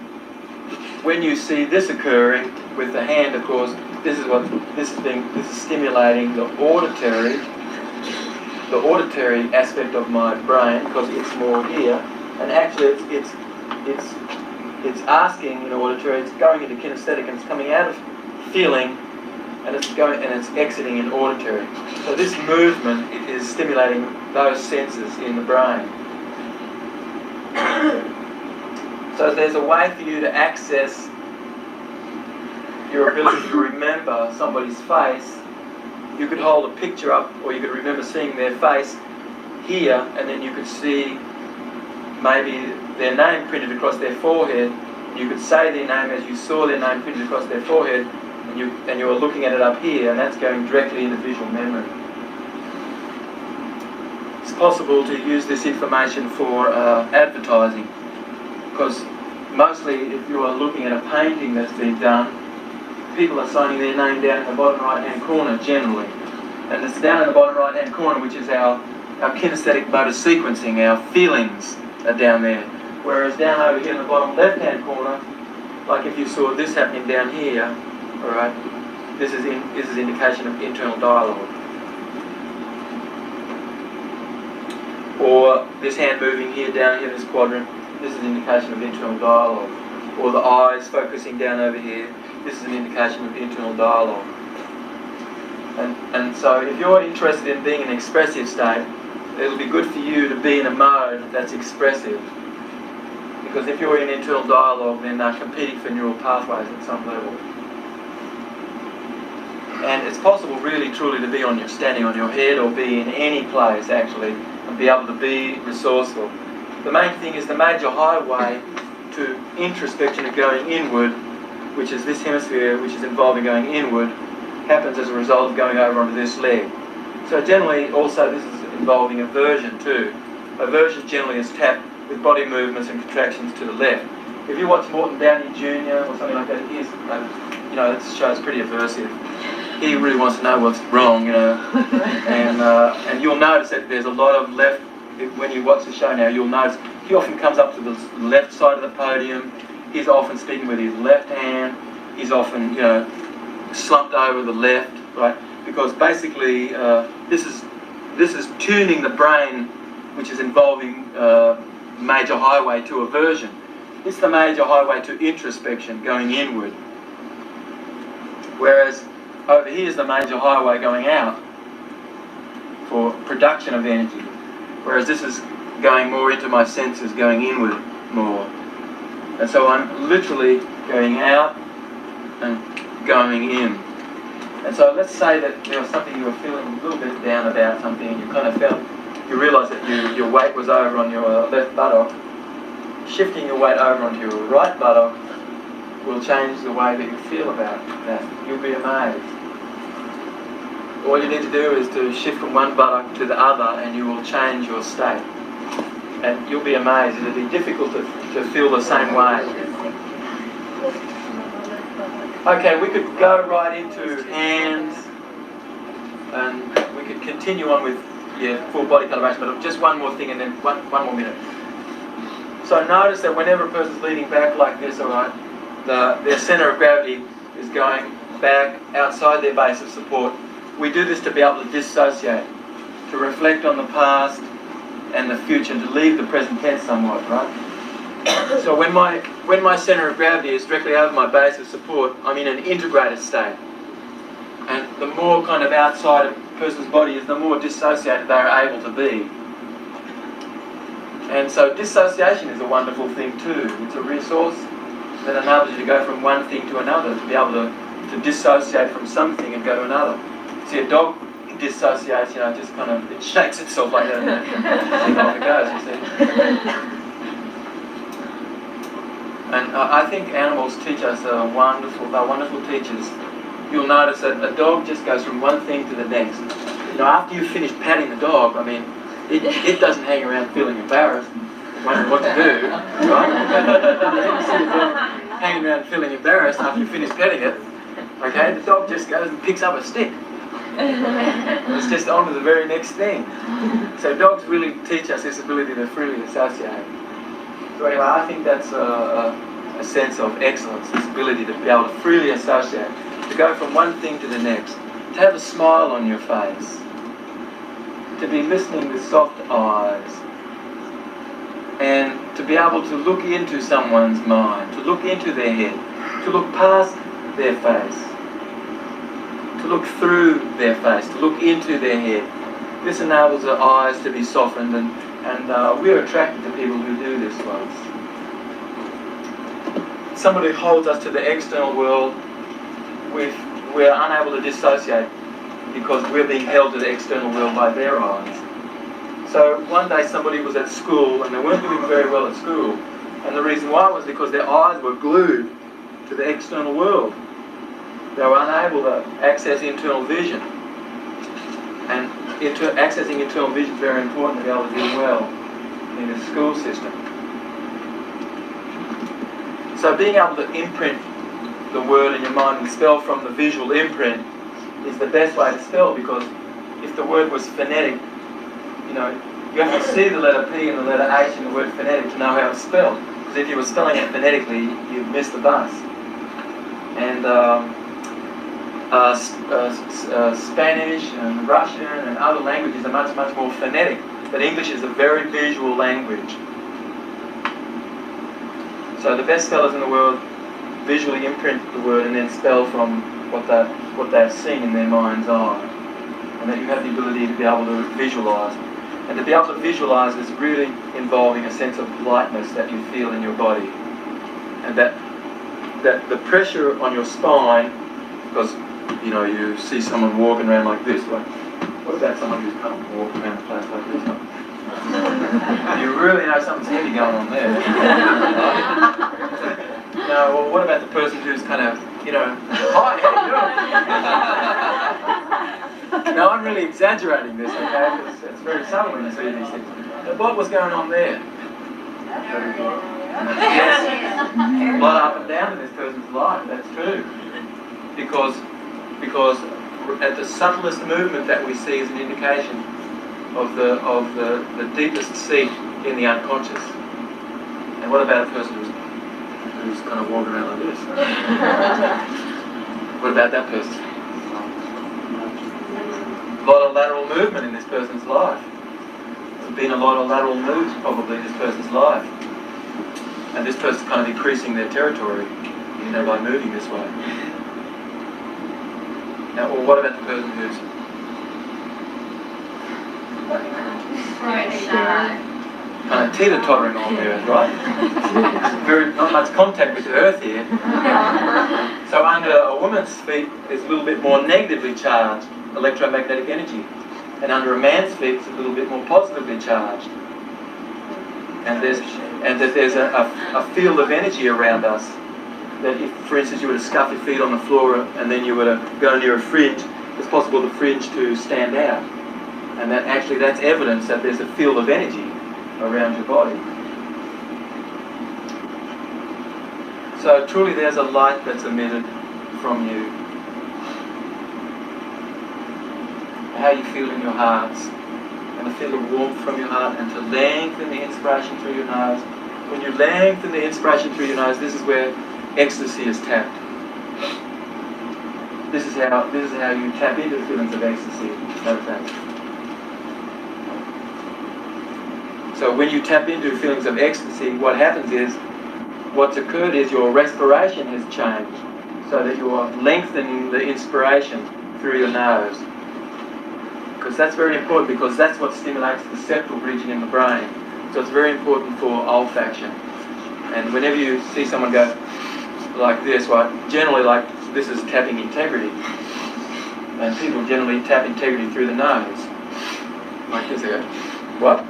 [SPEAKER 1] when you see this occurring with the hand, of course, this is stimulating the auditory aspect of my brain, because it's more here, and actually it's asking in auditory, it's going into kinesthetic, and it's coming out of feeling, and it's going and it's exiting in auditory. So this movement is stimulating those senses in the brain. So there's a way for you to access your ability to remember somebody's face. You could hold a picture up, or you could remember seeing their face here, and then you could see maybe their name printed across their forehead. You could say their name as you saw their name printed across their forehead, and you were looking at it up here, and that's going directly into visual memory. It's possible to use this information for advertising, because mostly if you are looking at a painting that's been done, people are signing their name down in the bottom right-hand corner generally. And it's down in the bottom right-hand corner, which is our kinesthetic motor sequencing, our feelings are down there. Whereas down over here in the bottom left-hand corner, like if you saw this happening down here, alright,
[SPEAKER 7] this is indication of internal dialogue. Or this hand moving here, down here in this quadrant, this is an indication of internal dialogue. Or the eyes focusing down over here, this is an indication of internal dialogue. And so if you're interested in being in an expressive state, it'll be good for you to be in a mode that's expressive. Because if you're in internal dialogue, then they're competing for neural pathways at some level. And it's possible really truly to be standing on your head or be in any place actually and be able to be resourceful. The main thing is the major highway to introspection and going inward, which is this hemisphere which is involving going inward, happens as a result of going over onto this leg. So generally also this is involving aversion too. Aversion generally is tapped with body movements and contractions to the left. If you watch Morton Downey Jr. or something like that, he's, this show's pretty aversive. He really wants to know what's wrong, and you'll notice that there's a lot of left. When you watch the show now, you'll notice he often comes up to the left side of the podium. He's often speaking with his left hand. He's often, slumped over the left, right? Because basically, this is tuning the brain, which is involving major highway to aversion. It's the major highway to introspection, going inward. Whereas over here is the major highway going out for production of energy. Whereas this is going more into my senses, going inward more. And so I'm literally going out and going in. And so let's say that there was something you were feeling a little bit down about something, and you kind of you realised that your weight was over on your left buttock. Shifting your weight over onto your right buttock will change the way that you feel about that. You'll be amazed. All you need to do is to shift from one buttock to the other and you will change your state. And you'll be amazed. It'll be difficult to feel the same way. Okay, we could go right into hands and we could continue on with full body calibration, but just one more thing and then one more minute. So notice that whenever a person's leaning back like this, alright, their centre of gravity is going back outside their base of support. We do this to be able to dissociate, to reflect on the past and the future, to leave the present tense somewhat, right? So when my centre of gravity is directly over my base of support, I'm in an integrated state. And the more kind of outside a person's body is, the more dissociated they're able to be. And so dissociation is a wonderful thing too. It's a resource that enables you to go from one thing to another, to be able to dissociate from something and go to another. See, a dog dissociates, just kind of, it shakes itself like that and off it goes, you see. And I think animals teach us they're wonderful teachers. You'll notice that a dog just goes from one thing to the next. After you finish patting the dog, it doesn't hang around feeling embarrassed, wondering what to do, right? Hanging around feeling embarrassed after you finish petting it, okay? The dog just goes and picks up a stick. It's just on to the very next thing. So dogs really teach us this ability to freely associate. So anyway, I think that's a sense of excellence, this ability to be able to freely associate, to go from one thing to the next, to have a smile on your face, to be listening with soft eyes, and to be able to look into someone's mind, to look into their head, to look past their face, to look through their face, to look into their head. This enables the eyes to be softened, and we're attracted to people who do this to us. Somebody who holds us to the external world, we're unable to dissociate because we're being held to the external world by their eyes. So one day somebody was at school and they weren't doing very well at school, and the reason why was because their eyes were glued to the external world. They were unable to access internal vision, and accessing internal vision is very important to be able to do well in the school system. So being able to imprint the word in your mind and spell from the visual imprint is the best way to spell, because if the word was phonetic, you have to see the letter P and the letter H in the word phonetic to know how it's spelled. Because if you were spelling it phonetically, you'd miss the bus. And
[SPEAKER 1] Spanish and Russian and other languages are much, much more phonetic, but English is a very visual language. So the best spellers in the world visually imprint the word and then spell from what they've seen in their mind's eye. And that you have the ability to be able to visualize. And to be able to visualize is really involving a sense of lightness that you feel in your body. And that the pressure on your spine, because you know, you see someone walking around like this, like, what about someone who's kind of walking around the place like this? You really know something's heavy going on there. No, well, what about the person who's kind of, you know, hi, how you doing? Now, I'm really exaggerating this, okay, because it's very subtle when you see these things. But what was going on there? Yes, a lot up and down in this person's life, that's true. Because at the subtlest movement that we see is an indication of the deepest seat in the unconscious. And what about a person who's kind of walking around like this? What about that person? A lot of lateral movement in this person's life. There's been a lot of lateral moves probably in this person's life. And this person's kind of increasing their territory, you know, by moving this way. Now, well, what about the person who's kind of teeter-tottering on the earth, right? Not much contact with the earth here. So under a woman's feet, there's a little bit more negatively charged electromagnetic energy. And under a man's feet, it's a little bit more positively charged. And that there's a field of energy around us. That if, for instance, you were to scuff your feet on the floor and then you were to go near a fridge, it's possible the fridge to stand out. And that's evidence that there's a field of energy around your body. So truly there's a light that's emitted from you. How you feel in your hearts. And to feel the warmth from your heart and to lengthen the inspiration through your nose. When you lengthen the inspiration through your nose, this is where ecstasy is tapped. This is how you tap into the feelings of ecstasy. Notice that. So when you tap into feelings of ecstasy, what happens is, what's occurred is your respiration has changed, so that you are lengthening the inspiration through your nose. Because that's very important, because that's what stimulates the septal region in the brain. So it's very important for olfaction. And whenever you see someone go like this, right, generally like this is tapping integrity. And people generally tap integrity through the nose. Like this, they go, what?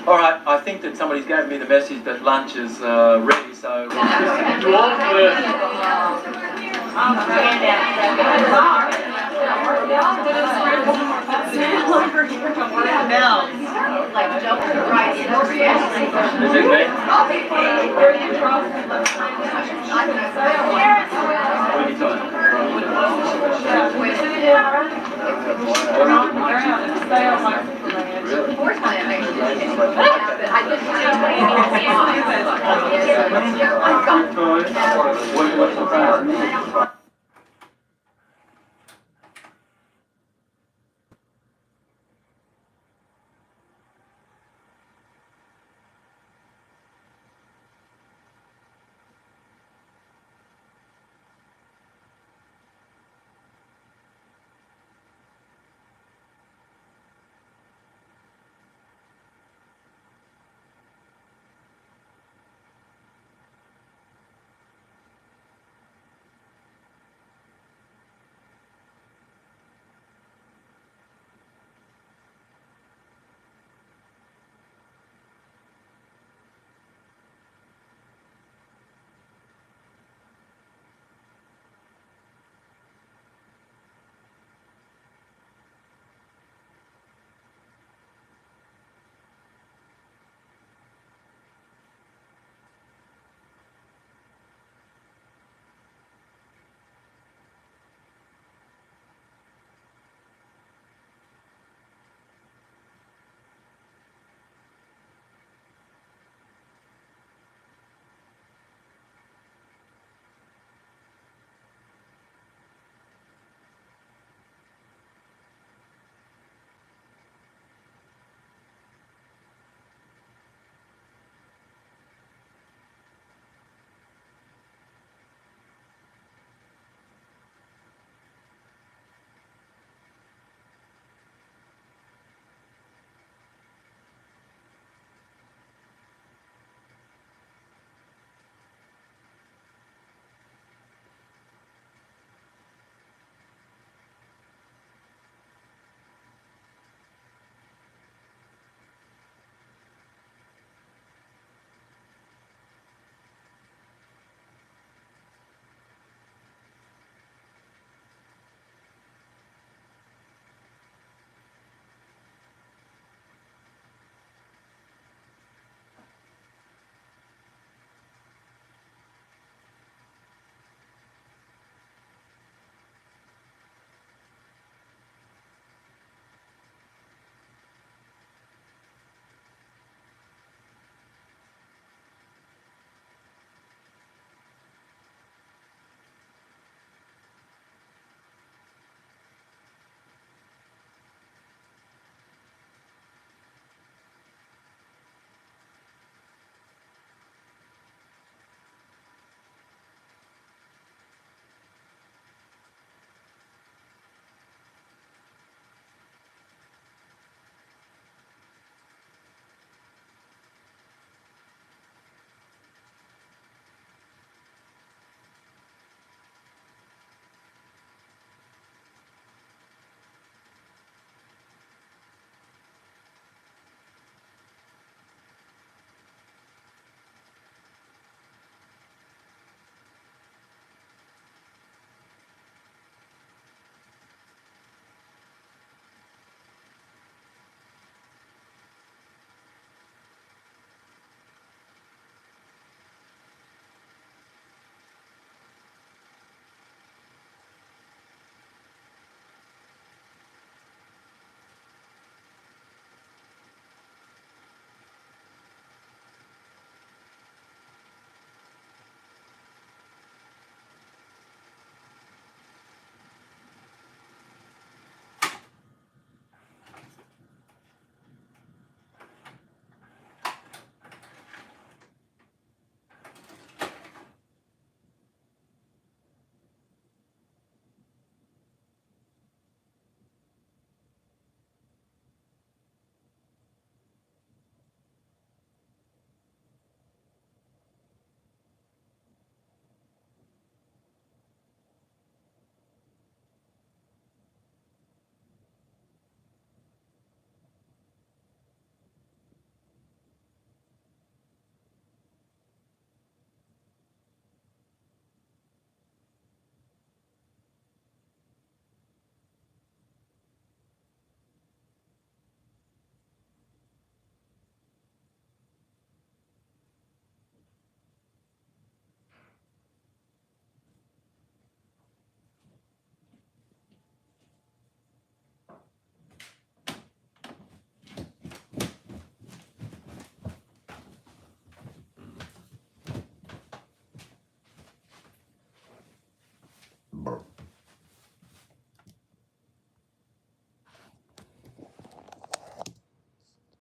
[SPEAKER 1] All right, I think that somebody's gave me the message that lunch is ready, so to all Is it me? What's the price?